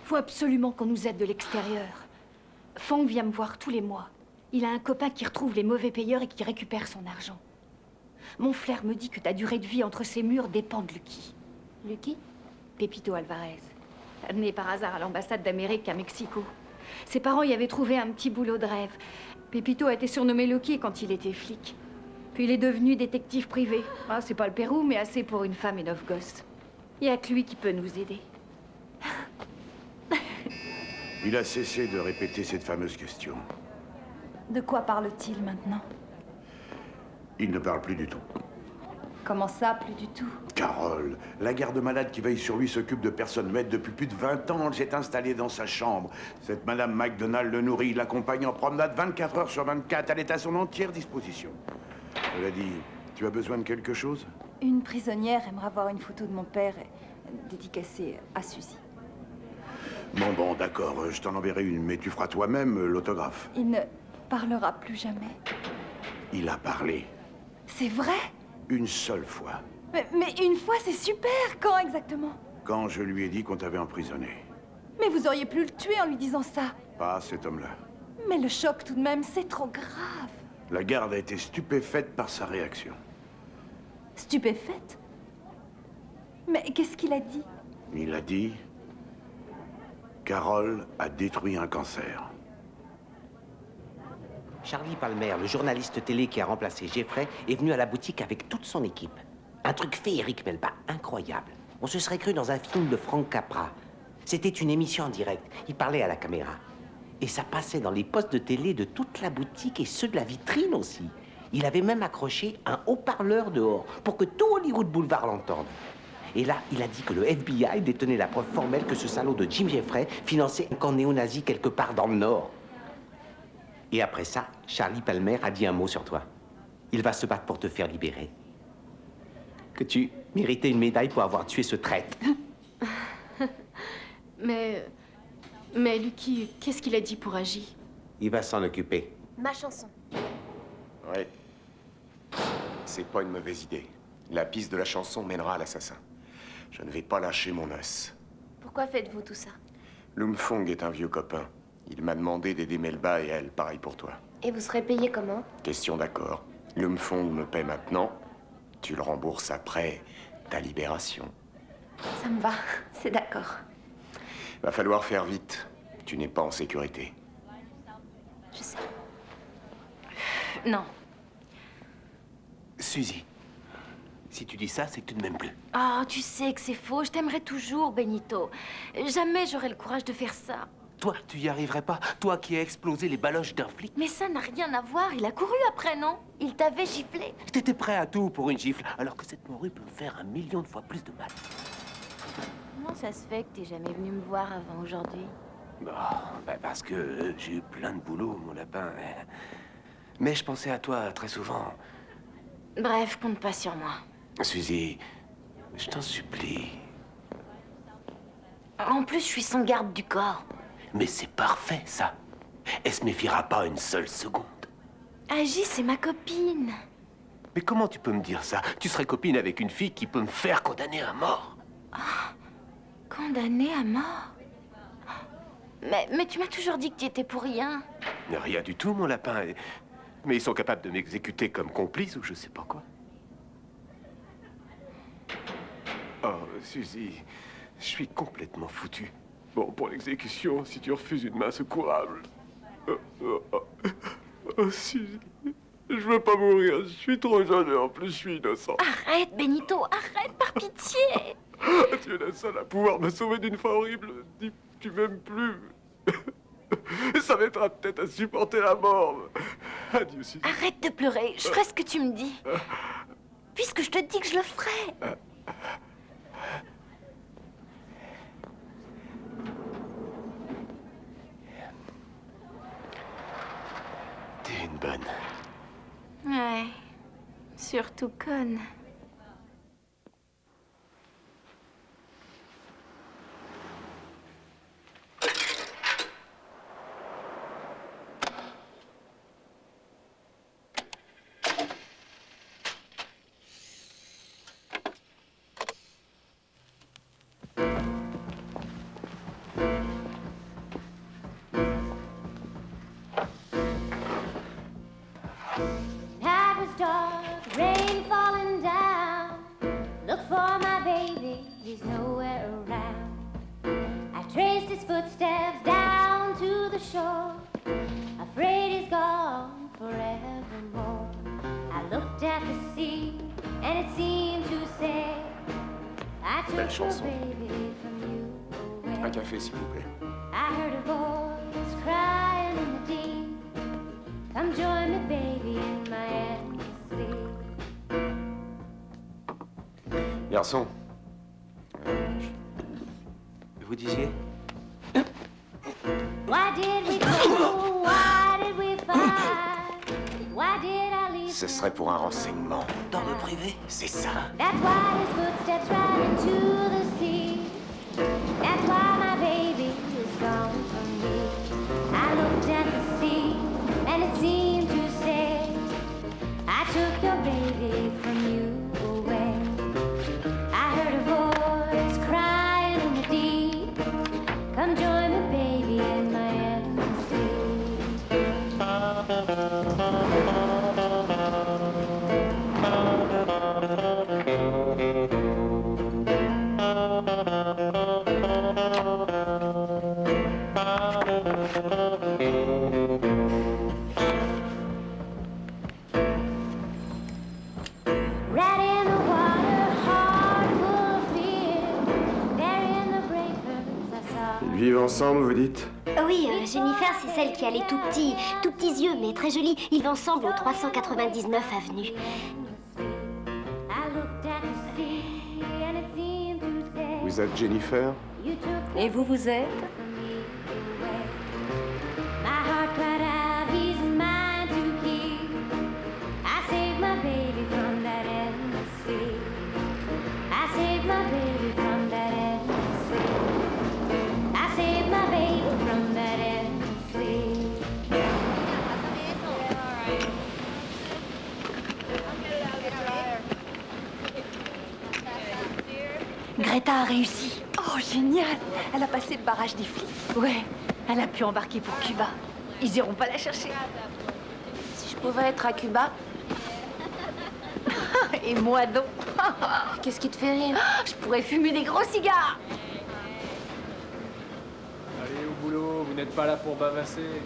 Faut absolument qu'on nous aide de l'extérieur. Fong vient me voir tous les mois. Il a un copain qui retrouve les mauvais payeurs et qui récupère son argent. Mon flair me dit que ta durée de vie entre ces murs dépend de Lucky. Lucky? Pepito Alvarez, né par hasard à l'ambassade d'Amérique à Mexico. Ses parents y avaient trouvé un petit boulot de rêve. Pepito a été surnommé Lucky quand il était flic. Puis il est devenu détective privé. Ah, c'est pas le Pérou, mais assez pour une femme et 9 gosses. Il n'y a que lui qui peut nous aider. Il a cessé de répéter cette fameuse question. De quoi parle-t-il maintenant? Il ne parle plus du tout. Comment ça, plus du tout? Carole, la garde-malade qui veille sur lui s'occupe de personnes muettes depuis plus de 20 ans. Elle s'est installée dans sa chambre. Cette Madame McDonald le nourrit, l'accompagne en promenade 24 heures sur 24. Elle est à son entière disposition. Cela dit, tu as besoin de quelque chose? Une prisonnière aimerait voir une photo de mon père dédicacée à Suzy. Bon, d'accord, je t'en enverrai une, mais tu feras toi-même l'autographe. Il ne parlera plus jamais. Il a parlé. C'est vrai? Une seule fois. Mais une fois, c'est super! Quand exactement? Quand je lui ai dit qu'on t'avait emprisonné. Mais vous auriez pu le tuer en lui disant ça. Pas cet homme-là. Mais le choc tout de même, c'est trop grave. La garde a été stupéfaite par sa réaction. Stupéfaite? Mais qu'est-ce qu'il a dit? Il a dit... Carole a détruit un cancer. Charlie Palmer, le journaliste télé qui a remplacé Jeffrey, est venu à la boutique avec toute son équipe. Un truc féerique, Melba, incroyable. On se serait cru dans un film de Frank Capra. C'était une émission en direct. Il parlait à la caméra. Et ça passait dans les postes de télé de toute la boutique et ceux de la vitrine aussi. Il avait même accroché un haut-parleur dehors pour que tout Hollywood Boulevard l'entende. Et là, il a dit que le FBI détenait la preuve formelle que ce salaud de Jim Jeffrey finançait un camp néo-nazi quelque part dans le Nord. Et après ça, Charlie Palmer a dit un mot sur toi. Il va se battre pour te faire libérer. Que tu méritais une médaille pour avoir tué ce traître. Mais Lucky, qu'est-ce qu'il a dit pour agir? Il va s'en occuper. Ma chanson. Oui. C'est pas une mauvaise idée. La piste de la chanson mènera à l'assassin. Je ne vais pas lâcher mon os. Pourquoi faites-vous tout ça? Lum Fong est un vieux copain. Il m'a demandé d'aider Melba et elle, pareil pour toi. Et vous serez payé comment? Question d'accord. Lum Fong me paie maintenant. Tu le rembourses après ta libération. Ça me va, c'est d'accord. Va falloir faire vite. Tu n'es pas en sécurité. Je sais. Non. Suzy, si tu dis ça, c'est que tu ne m'aimes plus. Oh, tu sais que c'est faux. Je t'aimerais toujours, Benito. Jamais j'aurais le courage de faire ça. Toi, tu y arriverais pas? Toi qui as explosé les baloches d'un flic. Mais ça n'a rien à voir. Il a couru après, non? Il t'avait giflé. T'étais prêt à tout pour une gifle, alors que cette morue peut me faire 1 million de fois plus de mal. Comment ça se fait que t'es jamais venu me voir avant aujourd'hui? Parce que j'ai eu plein de boulot, mon lapin. Mais je pensais à toi très souvent. Bref, compte pas sur moi. Suzy, je t'en supplie. En plus, je suis son garde du corps. Mais c'est parfait, ça. Elle se méfiera pas une seule seconde. Agi, c'est ma copine. Mais comment tu peux me dire ça? Tu serais copine avec une fille qui peut me faire condamner à mort. Condamnée à mort? Mais tu m'as toujours dit que tu étais pour rien. Rien du tout, mon lapin. Mais ils sont capables de m'exécuter comme complice ou je sais pas quoi. Oh, Suzy, je suis complètement foutu. Bon, pour l'exécution, si tu refuses une main secourable. Oh, Suzy, je veux pas mourir. Je suis trop jeune et en plus je suis innocent. Arrête, Benito, arrête, par pitié. Tu es la seule à pouvoir me sauver d'une fin horrible. Dis, tu m'aimes plus. Ça m'aidera peut-être à supporter la mort. Adieu, Suzy. Arrête de pleurer, je ferai ce que tu me dis. Puisque je te dis que je le ferai. T'es une bonne. Ouais, surtout conne. Night was dark, rain falling. for my baby, he's nowhere around. I traced his footsteps down to the shore, afraid he's gone forevermore. I looked at the sea, and it seemed to say, I took Belle your chanson. baby from you away. Un café, s'il vous plaît. I heard a voice crying in the deep, come join me, baby, in my endless sleep. Garçon, Vous disiez? Why did we go? Why did we fight? Why did I leave? ce serait pour un renseignement. Dans le privé? C'est ça. That's why his footsteps right into the sea. That's why my baby is gone from me. I looked at the sea, and it seemed to say, I took your baby from you away. I heard a voice crying in the deep, come join me, baby, in my endless Rat in the water, heart full of fear. There in the breakers, I saw. Ils vivent ensemble, vous dites? Oui, Jennifer, c'est celle qui a les tout petits yeux, mais très jolis. Ils vivent ensemble au 399 avenue. Vous êtes Jennifer? Et vous, vous êtes? My heart cried out, he's mine to keep. I saved my baby from that endless sea. I saved my baby from that endless sea. I saved my baby from that endless sea. Greta a réussi. Oh, génial! Elle a passé le barrage des flics. Ouais, elle a pu embarquer pour Cuba. Ils iront pas la chercher. Si je pouvais être à Cuba. Et moi donc? Qu'est-ce qui te fait rire? Je pourrais fumer des gros cigares. Allez au boulot, vous n'êtes pas là pour bavasser.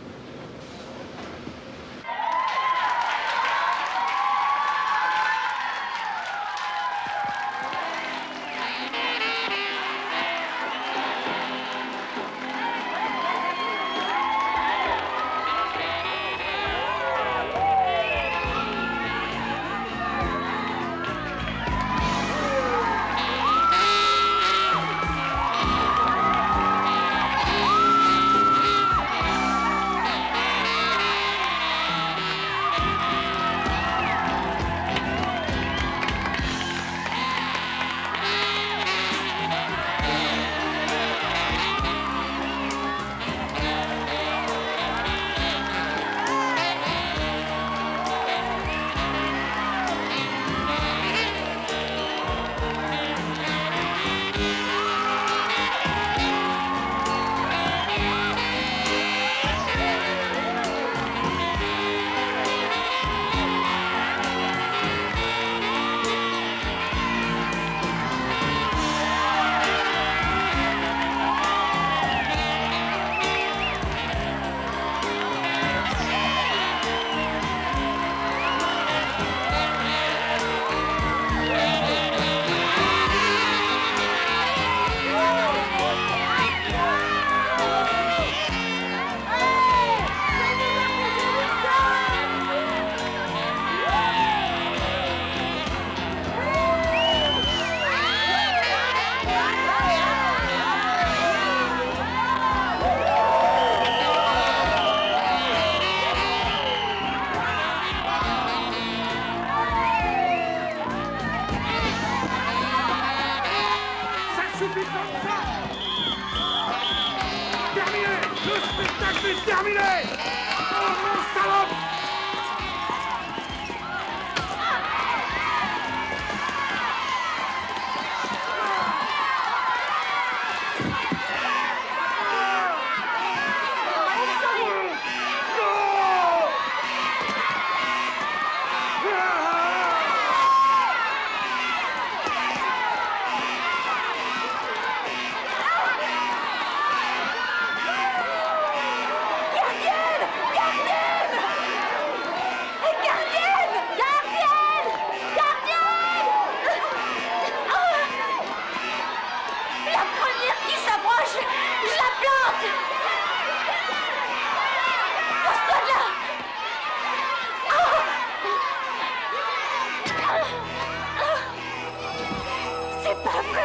C'est pas vrai!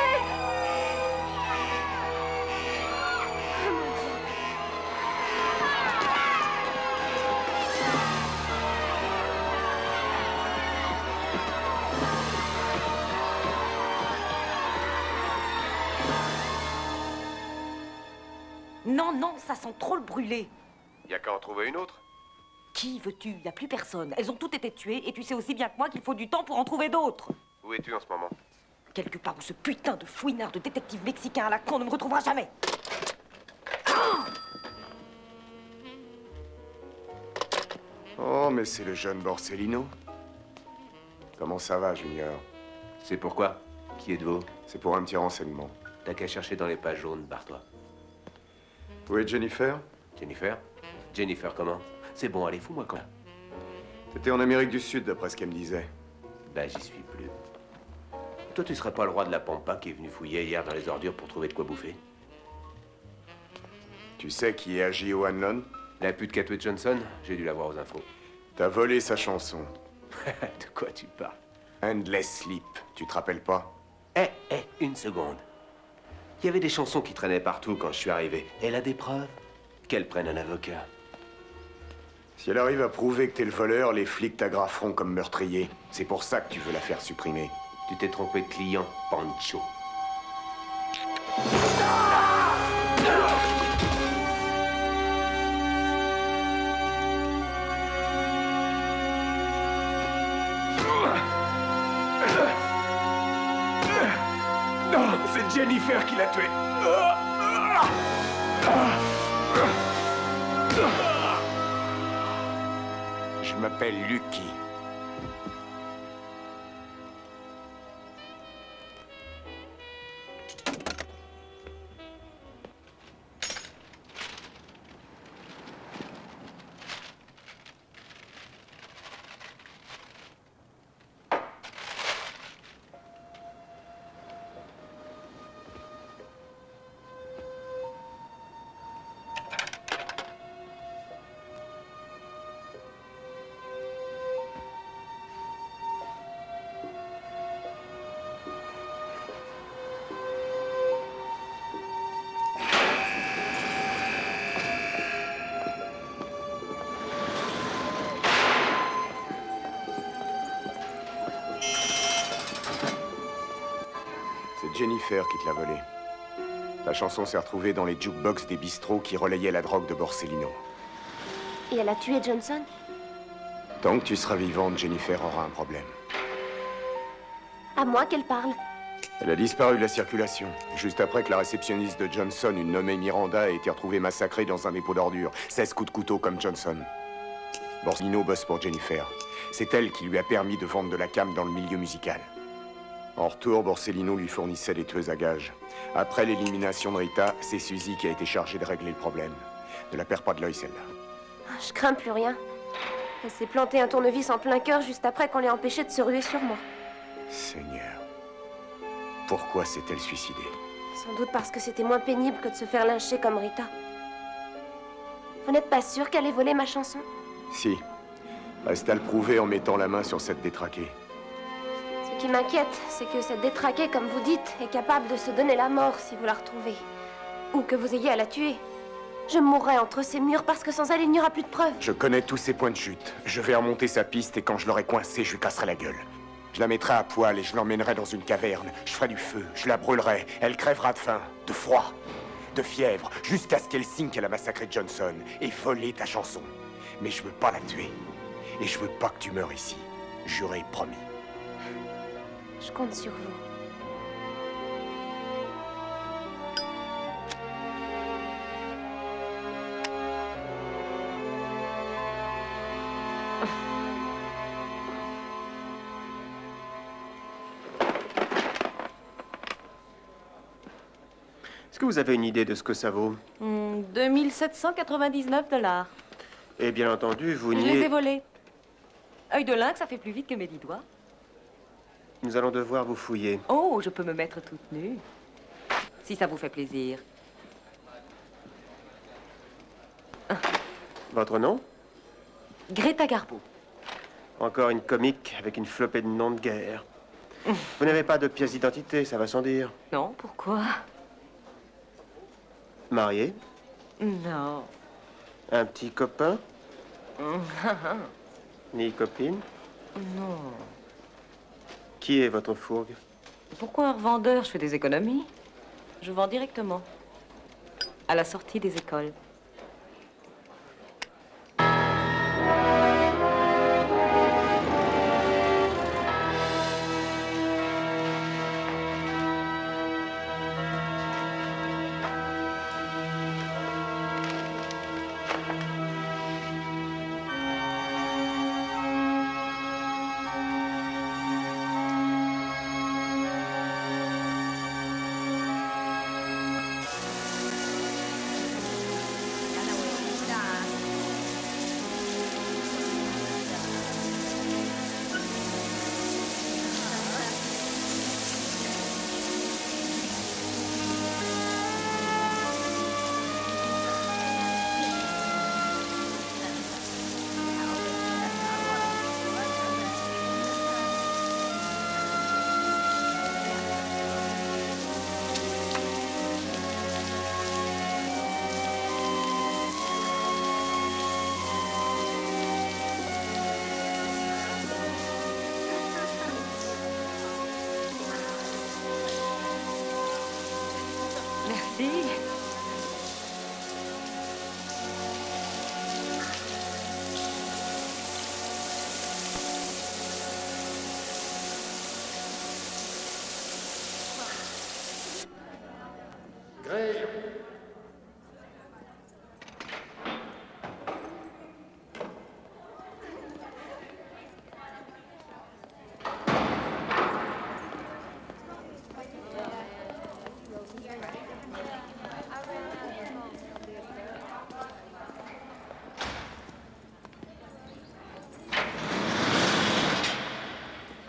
Non, non, ça sent trop le brûlé. Y a qu'à en trouver une autre. Qui veux-tu? Y a plus personne. Elles ont toutes été tuées et tu sais aussi bien que moi qu'il faut du temps pour en trouver d'autres. Où es-tu en ce moment? Quelque part où ce putain de fouinard de détective mexicain à la con ne me retrouvera jamais. Oh, mais c'est le jeune Borsellino. Comment ça va, Junior? C'est pourquoi? Qui êtes-vous? C'est pour un petit renseignement. T'as qu'à chercher dans les pages jaunes, barre-toi. Où est Jennifer? Jennifer? Jennifer comment? C'est bon, allez, fous-moi quand. T'étais en Amérique du Sud, d'après ce qu'elle me disait. Ben, j'y suis plus. Toi, tu serais pas le roi de la pampa qui est venu fouiller hier dans les ordures pour trouver de quoi bouffer? Tu sais qui est Agio Hanlon? La pute qu'a tué Johnson? J'ai dû la voir aux infos. T'as volé sa chanson. De quoi tu parles? Endless Sleep, tu te rappelles pas? Une seconde. Il y avait des chansons qui traînaient partout quand je suis arrivé. Elle a des preuves? Qu'elle prenne un avocat. Si elle arrive à prouver que t'es le voleur, les flics t'agraferont comme meurtrier. C'est pour ça que tu veux la faire supprimer. Tu t'es trompé de client, Pancho. Non, c'est Jennifer qui l'a tué. Je m'appelle Lucky. Jennifer qui te l'a volé. Ta chanson s'est retrouvée dans les jukebox des bistrots qui relayaient la drogue de Borsellino. Et elle a tué Johnson? Tant que tu seras vivante, Jennifer aura un problème. À moi qu'elle parle. Elle a disparu de la circulation, juste après que la réceptionniste de Johnson, une nommée Miranda, ait été retrouvée massacrée dans un dépôt d'ordures. 16 coups de couteau comme Johnson. Borsellino bosse pour Jennifer. C'est elle qui lui a permis de vendre de la cam dans le milieu musical. En retour, Borsellino lui fournissait des tueuses à gages. Après l'élimination de Rita, c'est Suzy qui a été chargée de régler le problème. Ne la perds pas de l'œil, celle-là. Je crains plus rien. Elle s'est plantée un tournevis en plein cœur juste après qu'on l'ait empêchée de se ruer sur moi. Seigneur. Pourquoi s'est-elle suicidée? Sans doute parce que c'était moins pénible que de se faire lyncher comme Rita. Vous n'êtes pas sûr qu'elle ait volé ma chanson? Si. Reste à le prouver en mettant la main sur cette détraquée. Ce qui m'inquiète, c'est que cette détraquée, comme vous dites, est capable de se donner la mort si vous la retrouvez. Ou que vous ayez à la tuer. Je mourrai entre ces murs parce que sans elle, il n'y aura plus de preuves. Je connais tous ses points de chute. Je vais remonter sa piste et quand je l'aurai coincée, je lui casserai la gueule. Je la mettrai à poil et je l'emmènerai dans une caverne. Je ferai du feu, je la brûlerai. Elle crèvera de faim, de froid, de fièvre, jusqu'à ce qu'elle signe qu'elle a massacré Johnson et volé ta chanson. Mais je veux pas la tuer. Et je veux pas que tu meurs ici. Juré, promis. Je compte sur vous. Est-ce que vous avez une idée de ce que ça vaut? 2799 $. Et bien entendu, vous Je les ai niez... volés. Œil de lynx, ça fait plus vite que mes 10 doigts. Nous allons devoir vous fouiller. Oh, je peux me mettre toute nue. Si ça vous fait plaisir. Votre nom? Greta Garbo. Encore une comique avec une flopée de noms de guerre. Vous n'avez pas de pièce d'identité, ça va sans dire. Non, pourquoi? Marié? Non. Un petit copain? Ni copine? Non. Qui est votre fourgue? Pourquoi un revendeur? Je fais des économies. Je vends directement. À la sortie des écoles. Merci. Grey.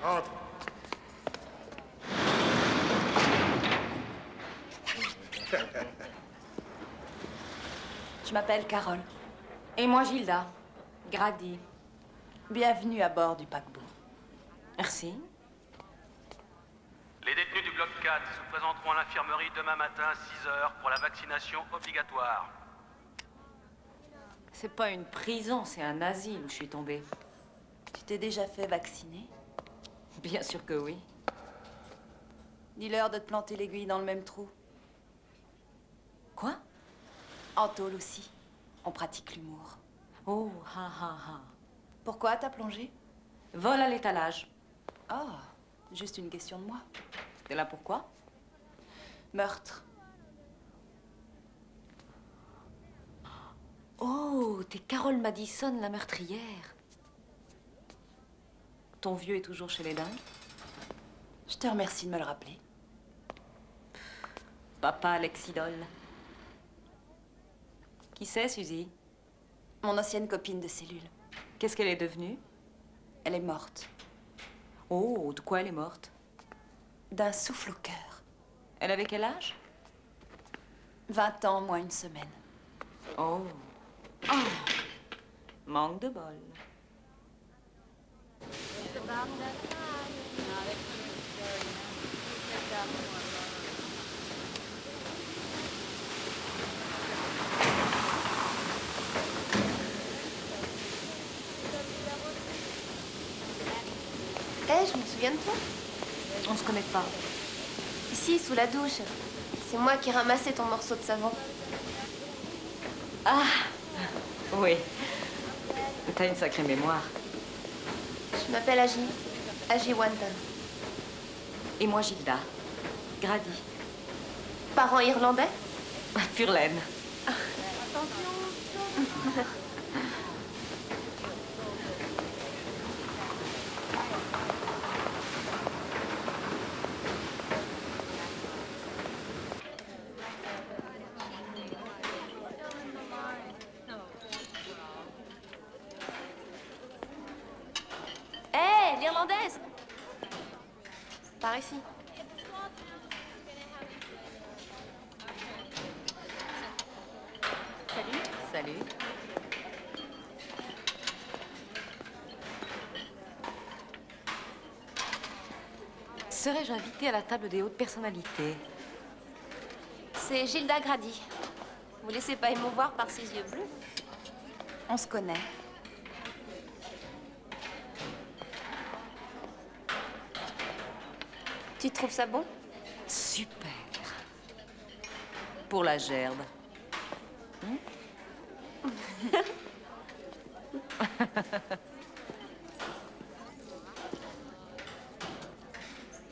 Entre. Je m'appelle Carole. Et moi, Gilda. Grady. Bienvenue à bord du paquebot. Merci. Les détenus du bloc 4 se présenteront à l'infirmerie demain matin à 6 h pour la vaccination obligatoire. C'est pas une prison, c'est un asile où je suis tombée. Tu t'es déjà fait vacciner? Bien sûr que oui. Dis-leur de te planter l'aiguille dans le même trou. Quoi? En tôle aussi. On pratique l'humour. Oh, ha ha ha. Pourquoi t'as plongé? Vol à l'étalage. Oh, juste une question de moi. Et là, pourquoi? Meurtre. Oh, t'es Carole Madison, la meurtrière. Ton vieux est toujours chez les dingues? Je te remercie de me le rappeler. Papa, l'ex-idole. Qui c'est, Suzy? Mon ancienne copine de cellule. Qu'est-ce qu'elle est devenue? Elle est morte. Oh, de quoi elle est morte? D'un souffle au cœur. Elle avait quel âge? 20 ans, moins une semaine. Oh. Oh. Manque de bol. Je me souviens de toi. On se connaît pas. Ici, sous la douche. C'est moi qui ramassais ton morceau de savon. Ah, oui. T'as une sacrée mémoire. Je m'appelle Agi. Agi Wanton. Et moi, Gilda. Grady. Parents irlandais? Pure laine. Hé, l'irlandaise! Par ici. Salut. Salut. Serais-je invitée à la table des hautes personnalités? C'est Gilda Grady. Vous laissez pas émouvoir par ses yeux bleus? On se connaît. Tu trouves ça bon? Super. Pour la gerbe.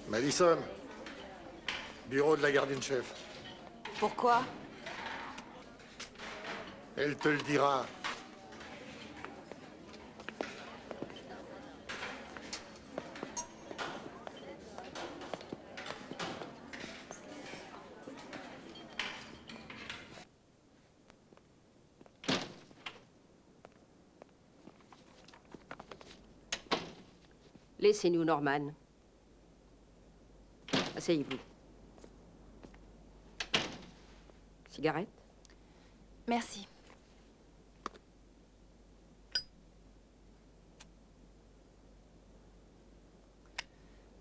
Madison, bureau de la gardienne-chef. Pourquoi? Elle te le dira. Laissez-nous, Norman. Asseyez-vous. Cigarette? Merci.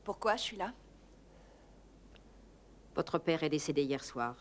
Pourquoi je suis là? Votre père est décédé hier soir.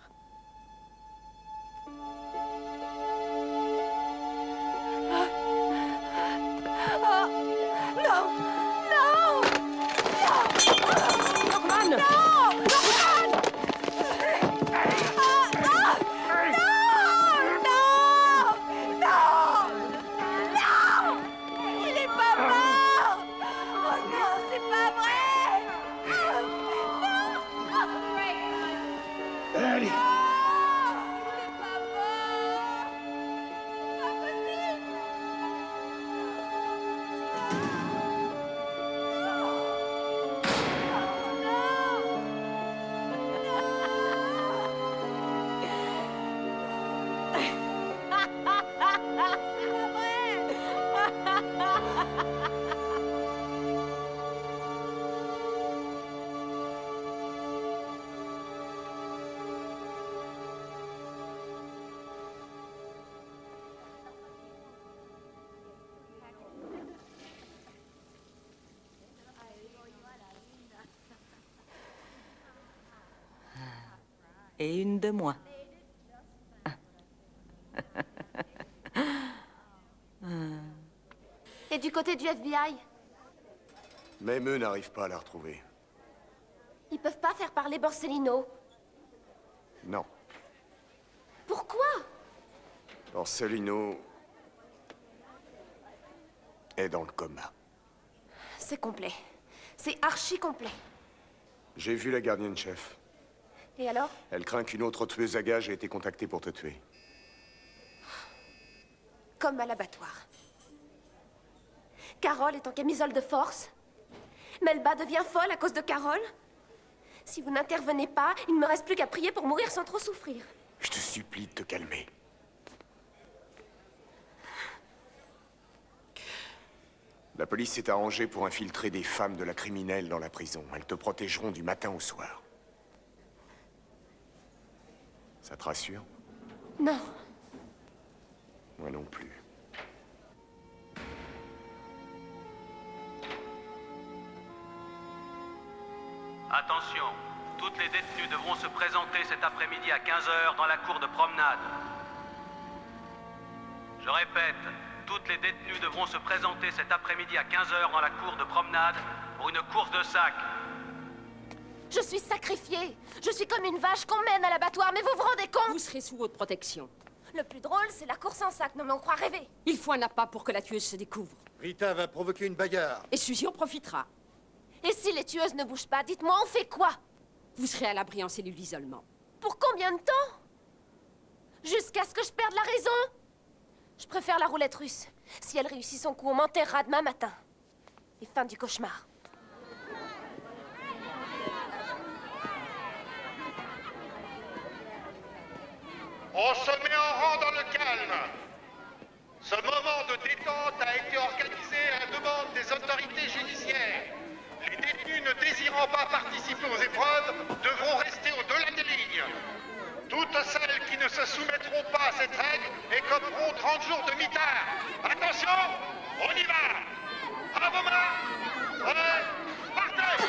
Et une de moins. Et du côté du FBI? Même eux n'arrivent pas à la retrouver. Ils peuvent pas faire parler Borsellino. Non. Pourquoi? Borsellino est dans le coma. C'est complet. C'est archi complet. J'ai vu la gardienne-chef. Et alors? Elle craint qu'une autre tueuse à gages ait été contactée pour te tuer. Comme à l'abattoir. Carole est en camisole de force. Melba devient folle à cause de Carole. Si vous n'intervenez pas, il ne me reste plus qu'à prier pour mourir sans trop souffrir. Je te supplie de te calmer. La police s'est arrangée pour infiltrer des femmes de la criminelle dans la prison. Elles te protégeront du matin au soir. Ça te rassure? Non. Moi non plus. Attention, toutes les détenues devront se présenter cet après-midi à 15h dans la cour de promenade. Je répète, toutes les détenues devront se présenter cet après-midi à 15h dans la cour de promenade pour une course de sac. Je suis sacrifiée. Je suis comme une vache qu'on mène à l'abattoir, mais vous vous rendez compte? Vous serez sous haute protection. Le plus drôle, c'est la course en sac. Non mais on croit rêver. Il faut un appât pour que la tueuse se découvre. Rita va provoquer une bagarre. Et Suzy en profitera. Et si les tueuses ne bougent pas, dites-moi, on fait quoi? Vous serez à l'abri en cellule d'isolement. Pour combien de temps? Jusqu'à ce que je perde la raison? Je préfère la roulette russe. Si elle réussit son coup, on m'enterrera demain matin. Et fin du cauchemar. On se met en rang dans le calme. Ce moment de détente a été organisé à la demande des autorités judiciaires. Les détenus ne désirant pas participer aux épreuves devront rester au-delà des lignes. Toutes celles qui ne se soumettront pas à cette règle écoperont 30 jours de mitard. Attention, on y va. À vos mains. Prêts, partez.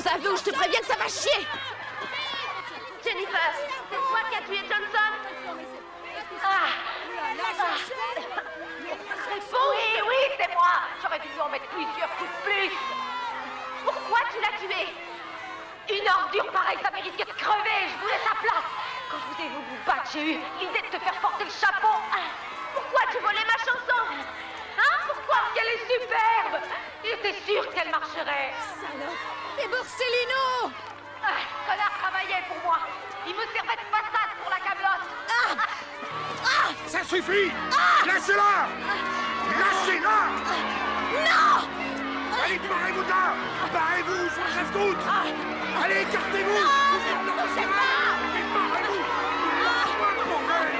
sans aveu ou je te préviens que ça va chier. Jennifer, c'est toi qui as tué Johnson? Oui, c'est moi. J'aurais dû lui en mettre plusieurs coups de plus. Pourquoi tu l'as tué? Une ordure pareille, ça mérite de crever. Je voulais sa place. Quand je vous ai vu vous battre, j'ai eu l'idée de te faire porter le chapeau. Pourquoi tu volais ma chanson? Hein? Pourquoi? Parce qu'elle est superbe. J'étais sûre qu'elle marcherait. Salope! Et Borsellino! Connard travaillait pour moi. Il me servait de façade pour la camelote. Ça suffit! Lâchez-la! Lâchez-la! Non! Allez, barrez-vous de là! Barrez-vous, je crève toutes! Allez, écartez-vous! Mais barrez-vous! Lâche-moi, bordel!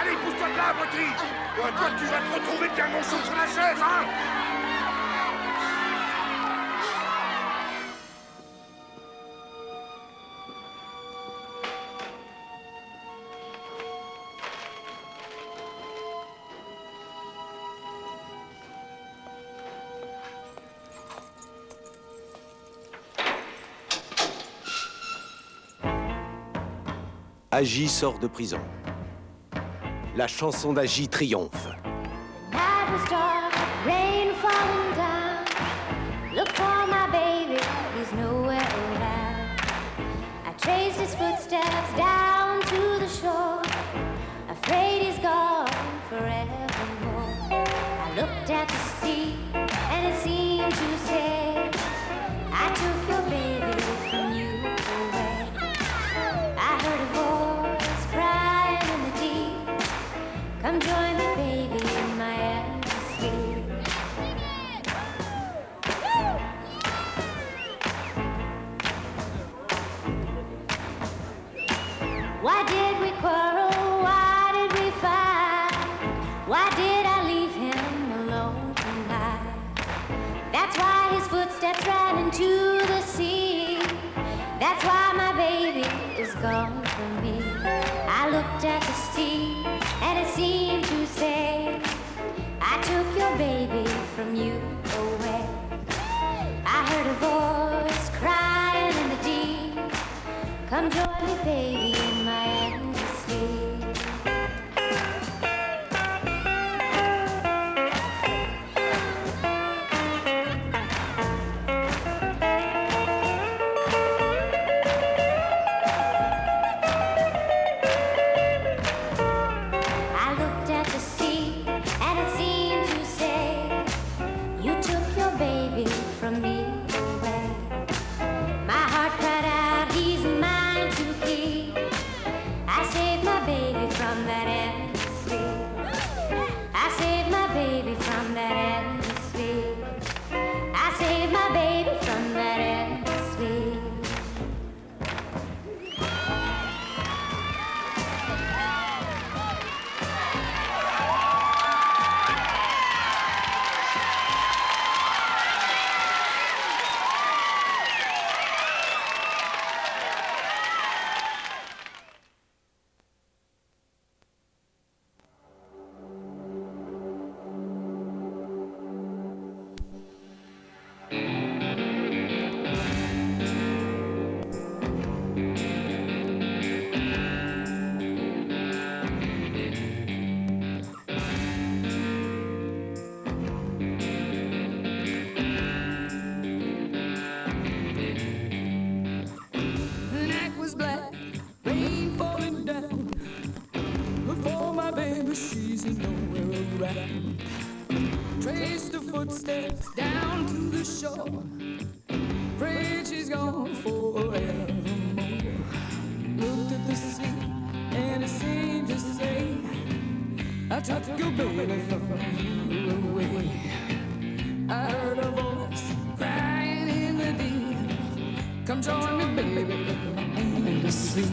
Allez, pousse-toi de là, Botti! Toi, tu vas te retrouver bien mon chaud sur la chaise, hein! Agi sort de prison. La chanson d'Agi triomphe. Night was dark, rain falling down. Look for my baby, he's nowhere around. I traced his footsteps down to the shore. Afraid he's gone forevermore. I looked at the sea, and it seemed to say, I took your baby from you away. I heard a voice crying in the deep. Come join me, baby, in my endless sleep. Why did we quarrel? Why did we fight? Why did I leave him alone tonight? That's why his footsteps ran into the sea. That's why my baby is gone from me. I looked at the sea, and it seemed to say, I took your baby from you away. I heard a voice crying in the deep. Come join me, baby, in my endless sleep. I looked at the sea, and it seemed to say, you took your baby from me away. My heart cried out, he's mine to keep. I saved my baby from that endless sleep. I saved my baby from that endless sleep. I saved my baby from that endless sleep. The night was black, rain falling down. Look for my baby, she's nowhere around. Traced her footsteps down to the shore. Afraid she's gone forevermore. Looked at the sea, and it seemed to say, I took your baby from you away. I heard a voice crying in the deep. Come join me, baby, in the sea.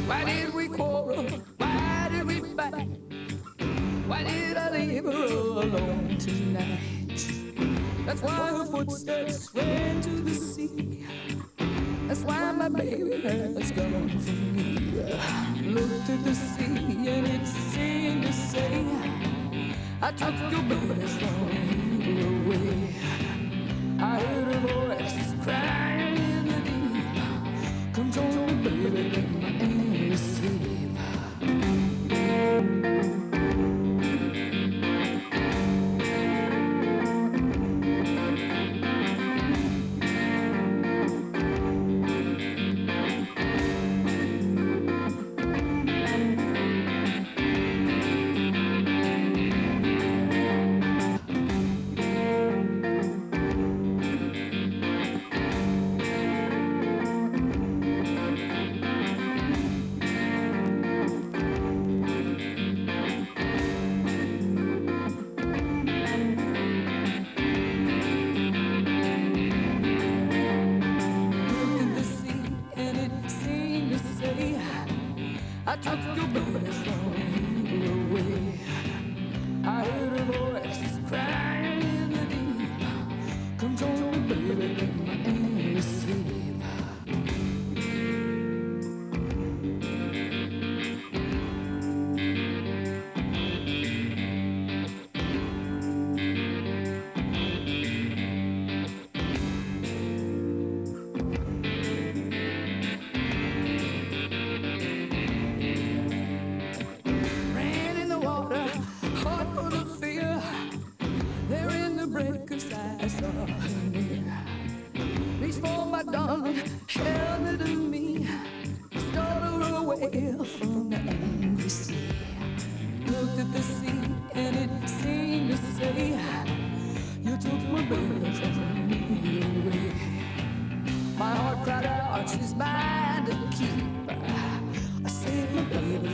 Why did we quarrel? Why did we fight? Why did I leave her alone tonight? That's why her footsteps ran to the sea. That's why my baby has gone from me. Looked at the sea and it seemed to say, I took your baby from you away. I heard a voice crying in the deep, come join me, baby, let my endless sleep. I took your baby from you away. I heard a voice crying in the deep, come join me, baby, let my endless sleep. Shelter to me, stole her away from the angry sea. Looked at the sea and it seemed to say, you took my baby from me away. My heart cried out, she's mine to keep. I saved my baby